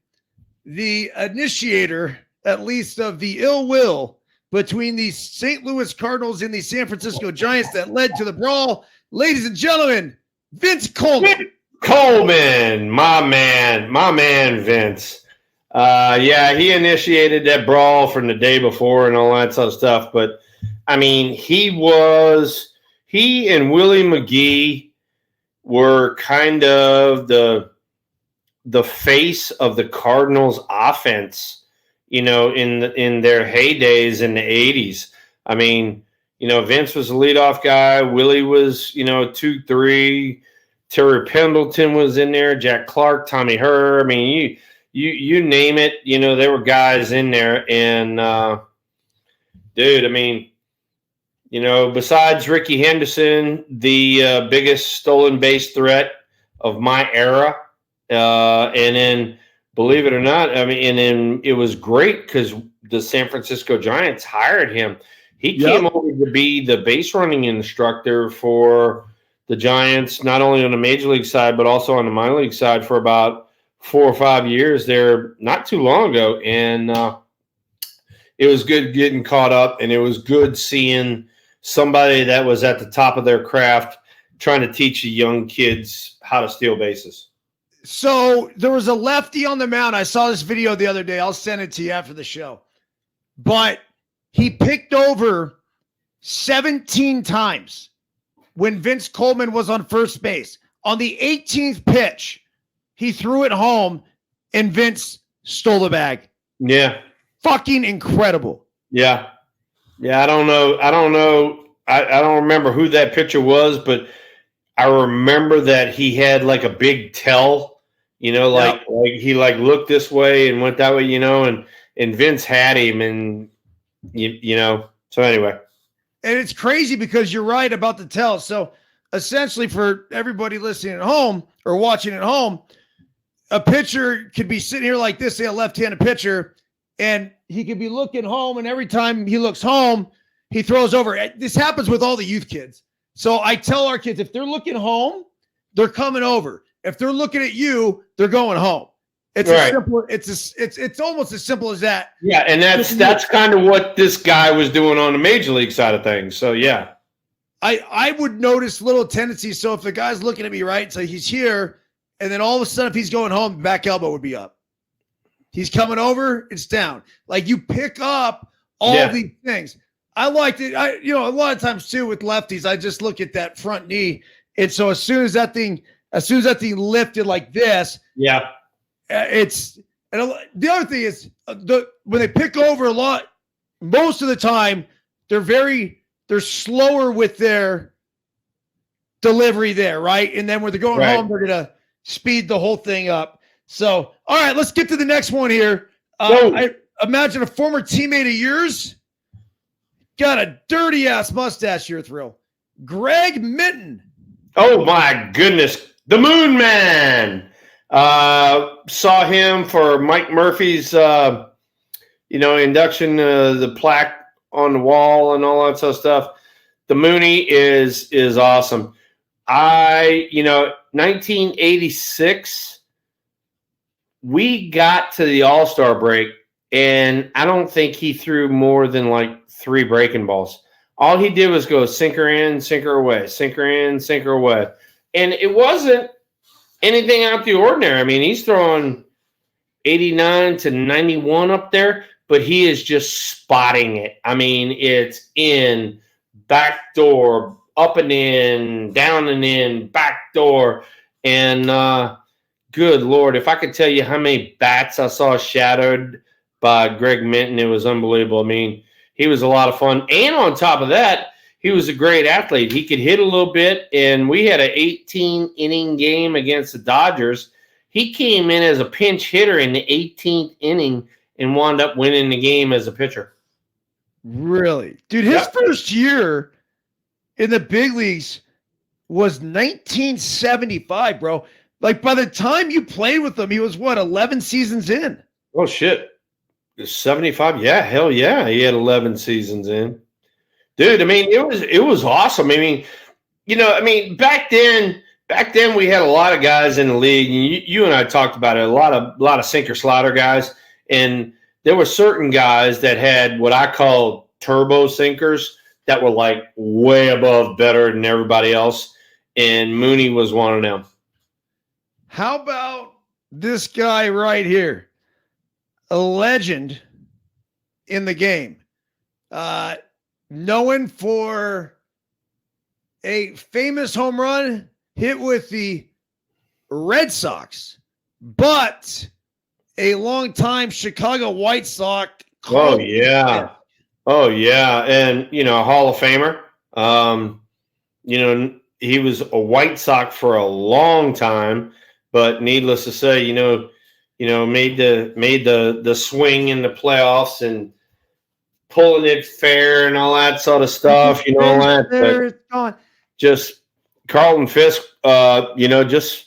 the initiator, at least of the ill will between the St. Louis Cardinals and the San Francisco Giants that led to the brawl, ladies and gentlemen, Vince Coleman. Coleman, my man, Vince. Yeah, he initiated that brawl from the day before and all that sort of stuff. But, I mean, he and Willie McGee were kind of the face of the Cardinals offense, in their heydays in the 80s. I mean, Vince was the leadoff guy. Willie was, 2-3. Terry Pendleton was in there. Jack Clark, Tommy Herr. I mean, you name it. There were guys in there. And, dude, I mean, besides Ricky Henderson, the biggest stolen base threat of my era. And then, believe it or not, and then it was great because the San Francisco Giants hired him. He came over to be the base running instructor for the Giants, not only on the major league side, but also on the minor league side for about 4 or 5 years there, not too long ago. And it was good getting caught up, and it was good seeing somebody that was at the top of their craft trying to teach the young kids how to steal bases. So there was a lefty on the mound. I saw this video the other day. I'll send it to you after the show. But he picked over 17 times when Vince Coleman was on first base. On the 18th pitch, he threw it home, and Vince stole the bag. Yeah. Fucking incredible. Yeah. Yeah, I don't know. I don't remember who that pitcher was, but I remember that he had like a big tell, like he looked this way and went that way, and Vince had him, and so anyway. And it's crazy because you're right about the tell. So essentially, for everybody listening at home or watching at home, a pitcher could be sitting here like this, say a left-handed pitcher, and he could be looking home, and every time he looks home, he throws over. This happens with all the youth kids. So I tell our kids, if they're looking home, they're coming over. If they're looking at you, they're going home. It's right. It's almost as simple as that. Yeah, and that's kind of what this guy was doing on the major league side of things. So yeah. I would notice little tendencies. So if the guy's looking at me, right, so he's here, and then all of a sudden if he's going home, back elbow would be up. He's coming over, it's down. Like you pick up all these things. I liked it. A lot of times too with lefties, I just look at that front knee. And so as soon as that thing lifted like this, the other thing is when they pick over a lot, most of the time they're slower with their delivery there, right? And then when they're going home, they're gonna speed the whole thing up. So, all right, let's get to the next one here. I imagine a former teammate of yours got a dirty ass mustache here, Thrill. Greg Minton. Oh my goodness, the Moon Man. Saw him for Mike Murphy's, induction, the plaque on the wall and all that sort of stuff. The Mooney is awesome. 1986, we got to the All-Star break, and I don't think he threw more than like 3 breaking balls. All he did was go sinker in, sinker away, sinker in, sinker away. And it wasn't anything out the ordinary. I mean, he's throwing 89 to 91 up there, but he is just spotting it. I mean, it's in, back door, up and in, down and in, back door. And good Lord, if I could tell you how many bats I saw shattered by Greg Minton, it was unbelievable. I mean, he was a lot of fun. And on top of that, he was a great athlete. He could hit a little bit, and we had an 18-inning game against the Dodgers. He came in as a pinch hitter in the 18th inning and wound up winning the game as a pitcher. Really? Dude, his first year in the big leagues was 1975, bro. Like, by the time you played with him, he was, 11 seasons in? Oh, shit. 75? Yeah, hell yeah. He had 11 seasons in. Dude, I mean, it was awesome. I mean, back then we had a lot of guys in the league, and you and I talked about it, a lot of sinker slider guys, and there were certain guys that had what I call turbo sinkers that were like way above better than everybody else, and Mooney was one of them. How about this guy right here? A legend in the game. Known for a famous home run hit with the Red Sox, but a longtime Chicago White Sox. Oh, yeah. And, Hall of Famer. He was a White Sox for a long time, but needless to say, made the swing in the playoffs and pulling it fair and all that sort of stuff, but just Carlton Fisk, just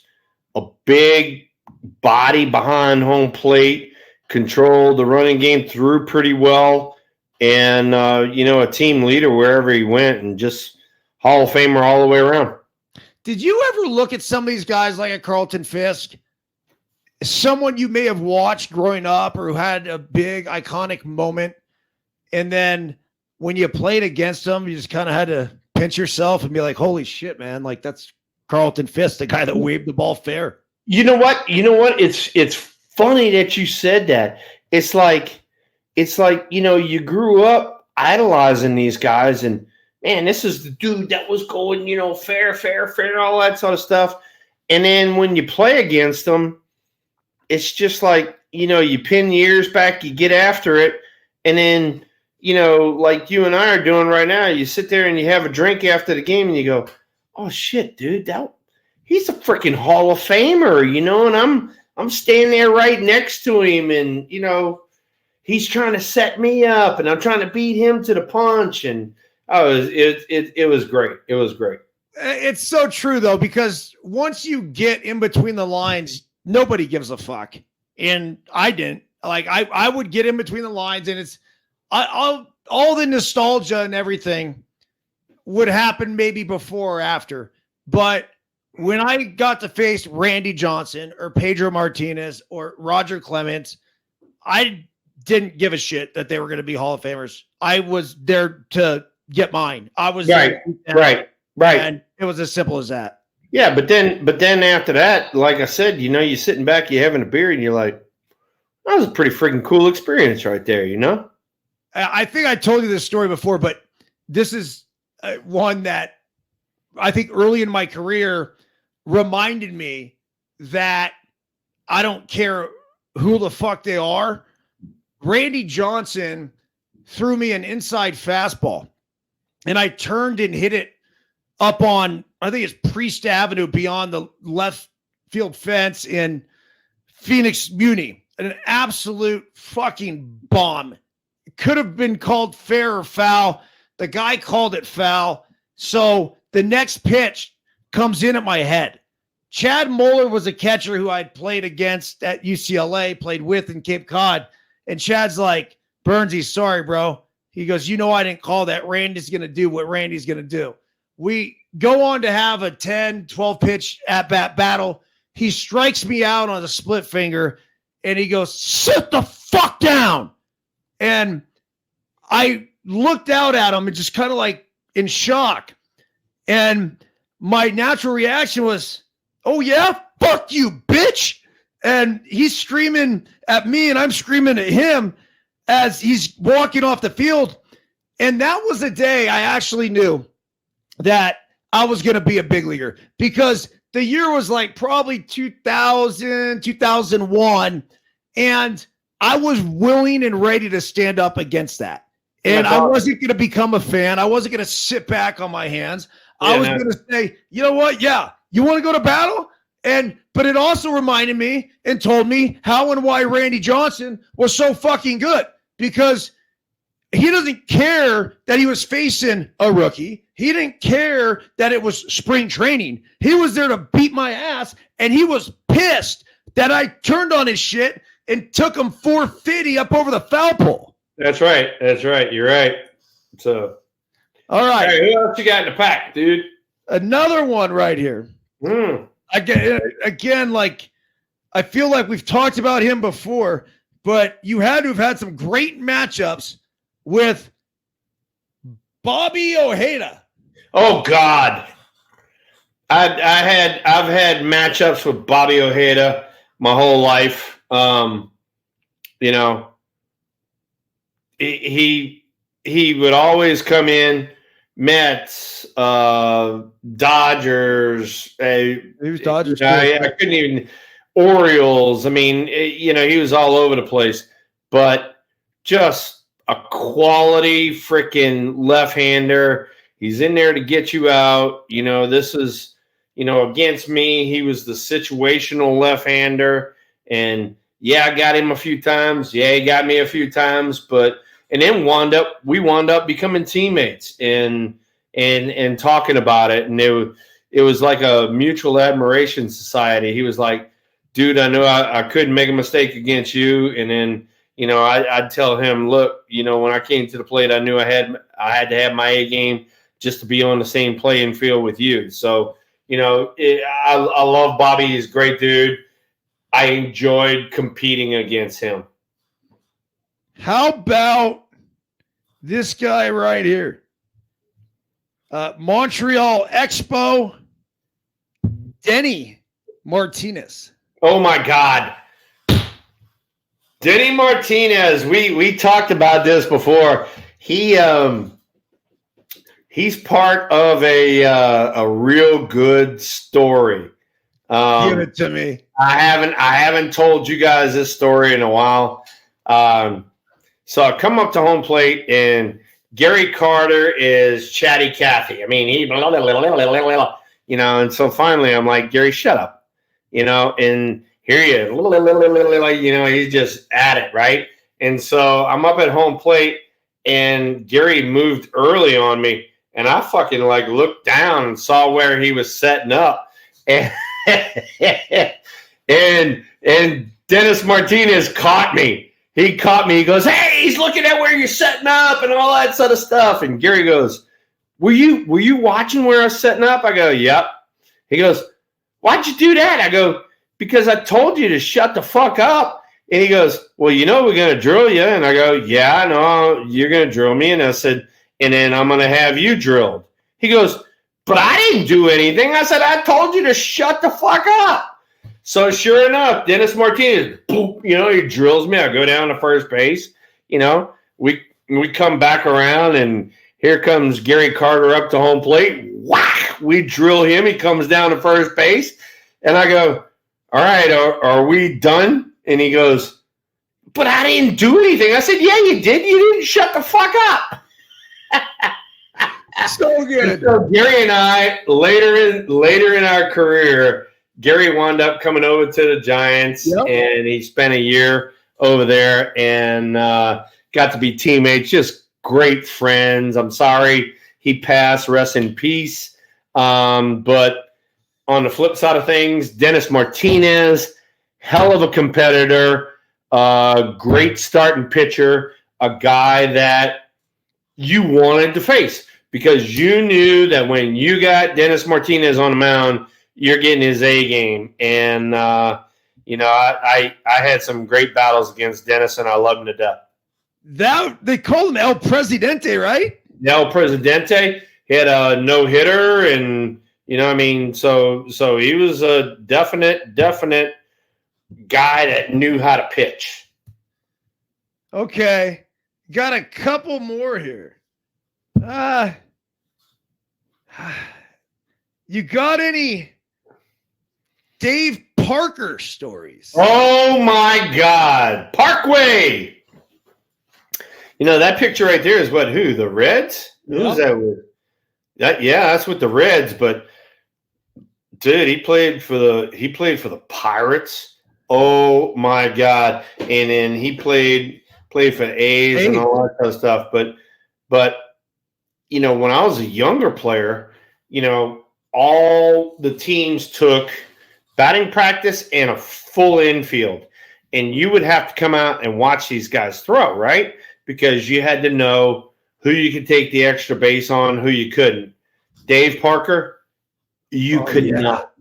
a big body behind home plate, controlled the running game, threw pretty well, and a team leader wherever he went, and just Hall of Famer all the way around. Did you ever look at some of these guys like a Carlton Fisk, someone you may have watched growing up or who had a big iconic moment, and then when you played against them, you just kind of had to pinch yourself and be like, holy shit, man, like that's Carlton Fisk, the guy that waved the ball fair? You know what? It's funny that you said that. It's like you grew up idolizing these guys, and man, this is the dude that was going, fair, all that sort of stuff. And then when you play against them, it's just like, you pin your ears back, you get after it. And then, like you and I are doing right now, you sit there and you have a drink after the game and you go, oh shit, dude, he's a freaking Hall of Famer, and I'm standing there right next to him, and, he's trying to set me up and I'm trying to beat him to the punch. And it was great. It was great. It's so true though, because once you get in between the lines, nobody gives a fuck. And I didn't. Like I would get in between the lines, and it's all the nostalgia and everything would happen maybe before or after. But when I got to face Randy Johnson or Pedro Martinez or Roger Clemens, I didn't give a shit that they were going to be Hall of Famers. I was there to get mine. I was right. And it was as simple as that. Yeah, but then after that, like I said, you're sitting back, you're having a beer, and you're like, That was a pretty freaking cool experience right there, you know? I think I told you this story before, but this is one that I think early in my career reminded me that I don't care who the fuck they are. Randy Johnson threw me an inside fastball, and I turned and hit it up on, I think it's Priest Avenue beyond the left field fence in Phoenix Muni. An absolute fucking bomb. It could have been called fair or foul. The guy called it foul. So the next pitch comes in at my head. Chad Moeller was a catcher who I'd played against at UCLA, played with in Cape Cod. And Chad's like, Burnsy, sorry, bro. He goes, you know I didn't call that. Randy's going to do what Randy's going to do. We go on to have a 10, 12 pitch at-bat battle. He strikes me out on a split finger, and he goes, sit the fuck down. And I looked out at him and just kind of like in shock. And my natural reaction was, oh, yeah? Fuck you, bitch. And he's screaming at me, and I'm screaming at him as he's walking off the field. And that was the day I actually knew that I was going to be a big leaguer, because the year was like probably 2000, 2001. And I was willing and ready to stand up against that. And I wasn't going to become a fan. I wasn't going to sit back on my hands. Yeah, I was going to say, you know what? Yeah, you want to go to battle? But it also reminded me and told me how and why Randy Johnson was so fucking good, because he doesn't care that he was facing a rookie. He didn't care that it was spring training. He was there to beat my ass, and he was pissed that I turned on his shit and took him 450 up over the foul pole. That's right. That's right. You're right. So, all right. Hey, who else you got in the pack, dude? Another one right here. Again, like, I feel like we've talked about him before, but you had to have had some great matchups with Bobby Ojeda. Oh God, I've had matchups with Bobby Ojeda my whole life. You know, he would always come in. Mets, Dodgers. He was Dodgers. I couldn't even. Orioles. I mean, he was all over the place, but just a quality freaking left-hander. He's in there to get you out. This is, against me, he was the situational left-hander. And yeah, I got him a few times. Yeah, he got me a few times, and then we wound up becoming teammates and talking about it. And it was like a mutual admiration society. He was like, dude, I know I couldn't make a mistake against you. And then, I'd tell him, look, when I came to the plate, I knew I had to have my A game just to be on the same playing field with you. So, I love Bobby. He's a great dude. I enjoyed competing against him. How about this guy right here? Montreal Expo, Denny Martinez. Oh my God. Denny Martinez. We talked about this before. He's part of a real good story. Give it to me. I haven't told you guys this story in a while. So I come up to home plate, and Gary Carter is chatty Cathy. I mean, and so finally I'm like, Gary, shut up. And here he is, he's just at it, right? And so I'm up at home plate, and Gary moved early on me, and I fucking looked down and saw where he was setting up, and and Dennis Martinez caught me. He caught me. He goes, hey, he's looking at where you're setting up and all that sort of stuff. And Gary goes, were you watching where I was setting up? I go, yep. He goes, why'd you do that? I go, because I told you to shut the fuck up. And he goes, well, we're going to drill you. And I go, yeah, no, you're going to drill me. And I said, and then I'm going to have you drilled. He goes, but I didn't do anything. I said, I told you to shut the fuck up. So sure enough, Dennis Martinez, boop, he drills me. I go down to first base. We come back around, and here comes Gary Carter up to home plate. Whack! We drill him. He comes down to first base, and I go, all right, are we done? And he goes, but I didn't do anything. I said, yeah, you did. You didn't shut the fuck up. So good. So Gary and I, later in our career, Gary wound up coming over to the Giants, and he spent a year over there and got to be teammates, just great friends. I'm sorry he passed, rest in peace. But on the flip side of things, Dennis Martinez, hell of a competitor, great starting pitcher, a guy that you wanted to face because you knew that when you got Dennis Martinez on the mound, you're getting his A game. And, I had some great battles against Dennis, and I loved him to death. They called him El Presidente, right? El Presidente. He had a no-hitter, and, so he was a definite guy that knew how to pitch. Okay. Got a couple more here. You got any Dave Parker stories? Oh my God. Parkway. That picture right there is who? The Reds? Yep. Who's that with? That's with the Reds, but dude, he played for the Pirates. Oh my God. And then he played for A's and all that kind of stuff. But when I was a younger player, all the teams took batting practice and a full infield. And you would have to come out and watch these guys throw, right? Because you had to know who you could take the extra base on, who you couldn't. Dave Parker, you could not.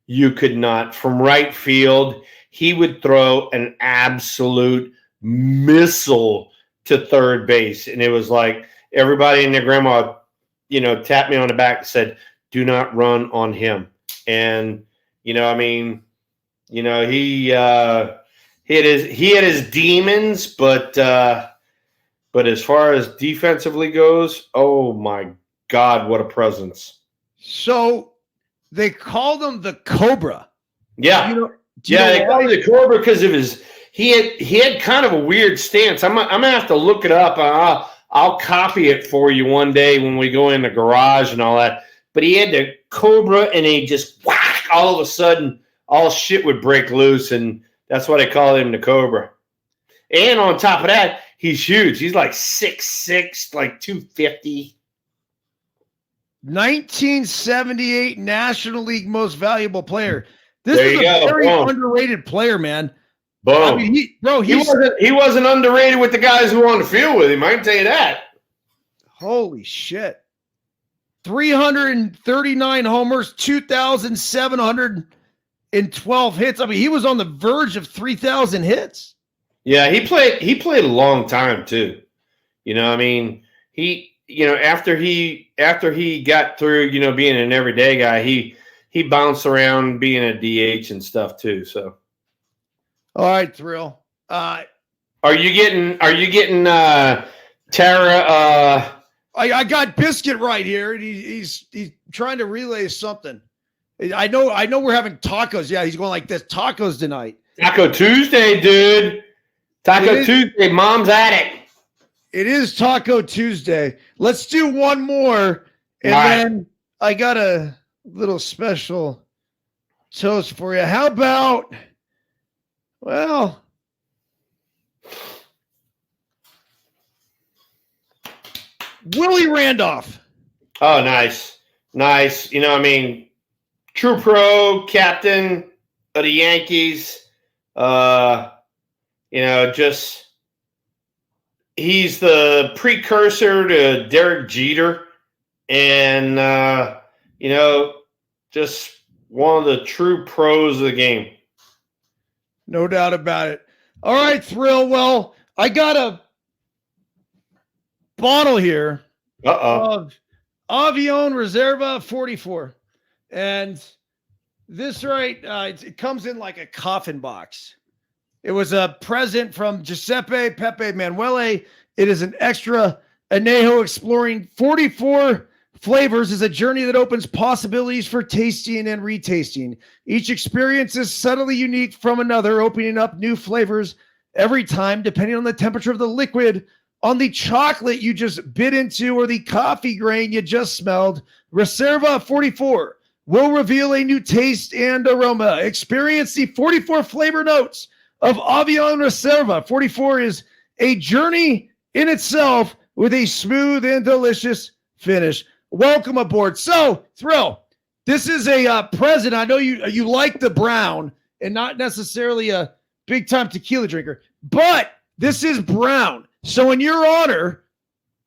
You could not. From right field, he would throw an absolute missile to third base. And it was like everybody and their grandma, tapped me on the back and said, do not run on him. And, he had his demons, but as far as defensively goes, oh my God, what a presence. So they called him the Cobra. Yeah. They called him the Cobra because of he had kind of a weird stance. I'm gonna have to look it up. I'll copy it for you one day when we go in the garage and all that. But he had the Cobra, and he just whack, all of a sudden all shit would break loose, and that's why they call him the Cobra. And on top of that, he's huge. He's like 6'6", like 250. 1978 National League Most Valuable Player. This is a very underrated player, man. Boom. I mean, he wasn't underrated with the guys who were on the field with him. I can tell you that. Holy shit. 339 homers, 2,712 hits. I mean, he was on the verge of 3,000 hits. Yeah, he played a long time too. After he got through, being an everyday guy, he bounced around being a DH and stuff too. So, all right, Thrill. Are you getting Tara? I got Biscuit right here, and he's trying to relay something. I know we're having tacos. Yeah, he's going like this. Tacos tonight. Taco Tuesday, dude. Tuesday. Mom's at it. It is Taco Tuesday. Let's do one more, and then I got a little special toast for you. How about, Willie Randolph. Oh, nice. True pro, captain of the Yankees. He's the precursor to Derek Jeter, and just one of the true pros of the game. No doubt about it. All right, Thrill. Well, I got a bottle here of Avión Reserva 44, and This right, it comes in like a coffin box. It was a present from Giuseppe Pepe Manuele. It is an extra añejo exploring 44 flavors is a journey that opens possibilities for tasting and retasting. Each experience is subtly unique from another, opening up new flavors every time, depending on the temperature of the liquid, on the chocolate you just bit into, or the coffee grain you just smelled. Reserva 44 will reveal a new taste and aroma. Experience the 44 flavor notes of Avion Reserva. 44 is a journey in itself with a smooth and delicious finish. Welcome aboard. So, Thrill, this is a present. I know you like the brown and not necessarily a big-time tequila drinker, but this is brown. So in your honor,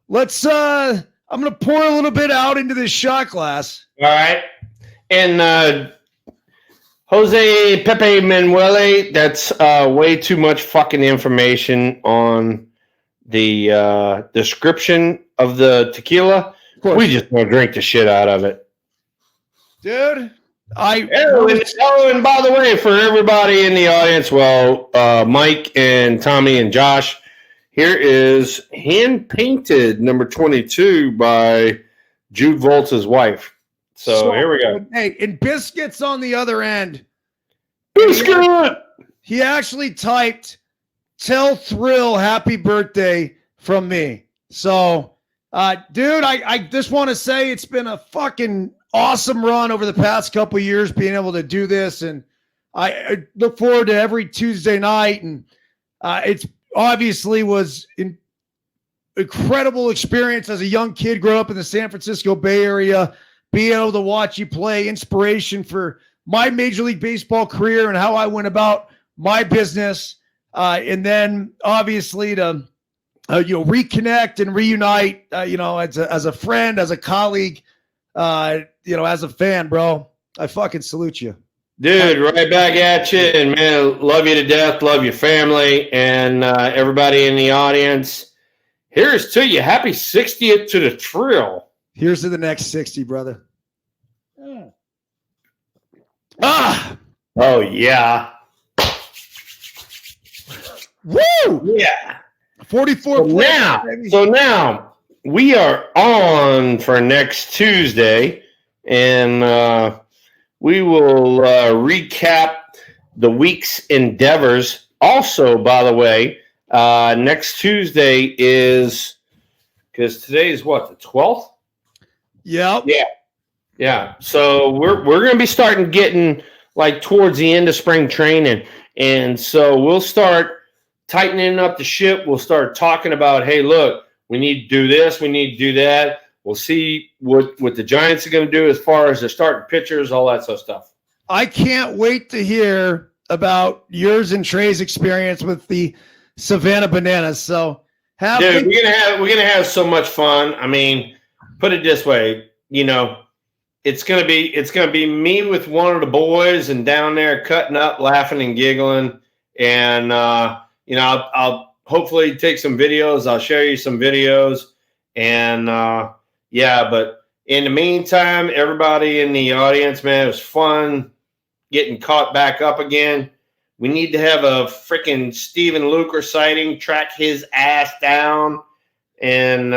let's I'm going to pour a little bit out into this shot glass. All right. And Jose Pepe Manuele, that's way too much fucking information on the description of the tequila. We just want to drink the shit out of it. Dude, and by the way, for everybody in the audience, Mike and Tommy and Josh, here is hand-painted number 22 by Jude Volta's wife. So here we go. Hey, and Biscuit's on the other end. Biscuit! He actually typed, "Tell Thrill happy birthday from me." So, dude, I just want to say it's been a fucking awesome run over the past couple of years being able to do this. And I look forward to every Tuesday night. And it's obviously was an incredible experience as a young kid growing up in the San Francisco Bay Area, being able to watch you play, inspiration for my Major League Baseball career and how I went about my business. And then obviously to, reconnect and reunite, as a friend, as a colleague, as a fan, bro. I fucking salute you. Dude, right back at you. And man, love you to death. Love your family and everybody in the audience. Here's to you. Happy 60th to the Trill. Here's to the next 60, brother. Oh, yeah. Woo! Yeah. 44 So now we are on for next Tuesday, and we will recap the week's endeavors. Also, by the way, next Tuesday is, because today is what, the 12th? Yep. Yeah. So we're going to be starting getting like towards the end of spring training. And so we'll start tightening up the ship. We'll start talking about, hey, look, we need to do this. We need to do that. We'll see what the Giants are going to do as far as their starting pitchers, all that sort of stuff. I can't wait to hear about yours and Trey's experience with the Savannah Bananas. So we're gonna have so much fun. I mean, put it this way, it's gonna be me with one of the boys and down there cutting up, laughing and giggling, and I'll hopefully take some videos. I'll share you some videos, and but in the meantime, everybody in the audience, man, it was fun getting caught back up again. We need to have a freaking Steven Luker sighting, track his ass down, and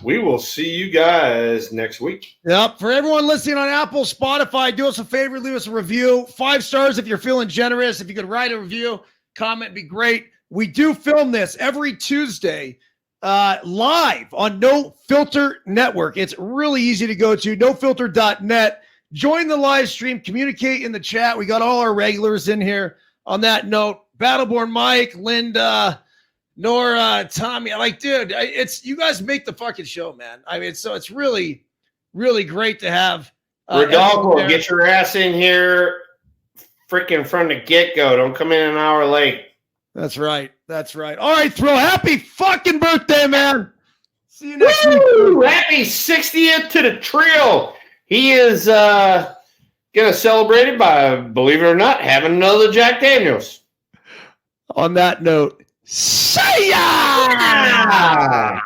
we will see you guys next week. Yep. For everyone listening on Apple, Spotify, do us a favor, leave us a review. 5 stars if you're feeling generous. If you could write a review, comment, be great. We do film this every Tuesday live on No Filter Network. It's really easy to go to nofilter.net. Join the live stream, communicate in the chat. We got all our regulars in here. On that note, Battleborn Mike, Linda, Nora, Tommy. Dude, it's you guys make the fucking show, man. I mean, so it's really, really great to have. Rodolfo, get your ass in here freaking from the get-go. Don't come in an hour late. That's right. All right, Thrill. Happy fucking birthday, man. See you next week. Happy 60th to the Trill. He is going to celebrate it by, believe it or not, having another Jack Daniels. On that note, see ya!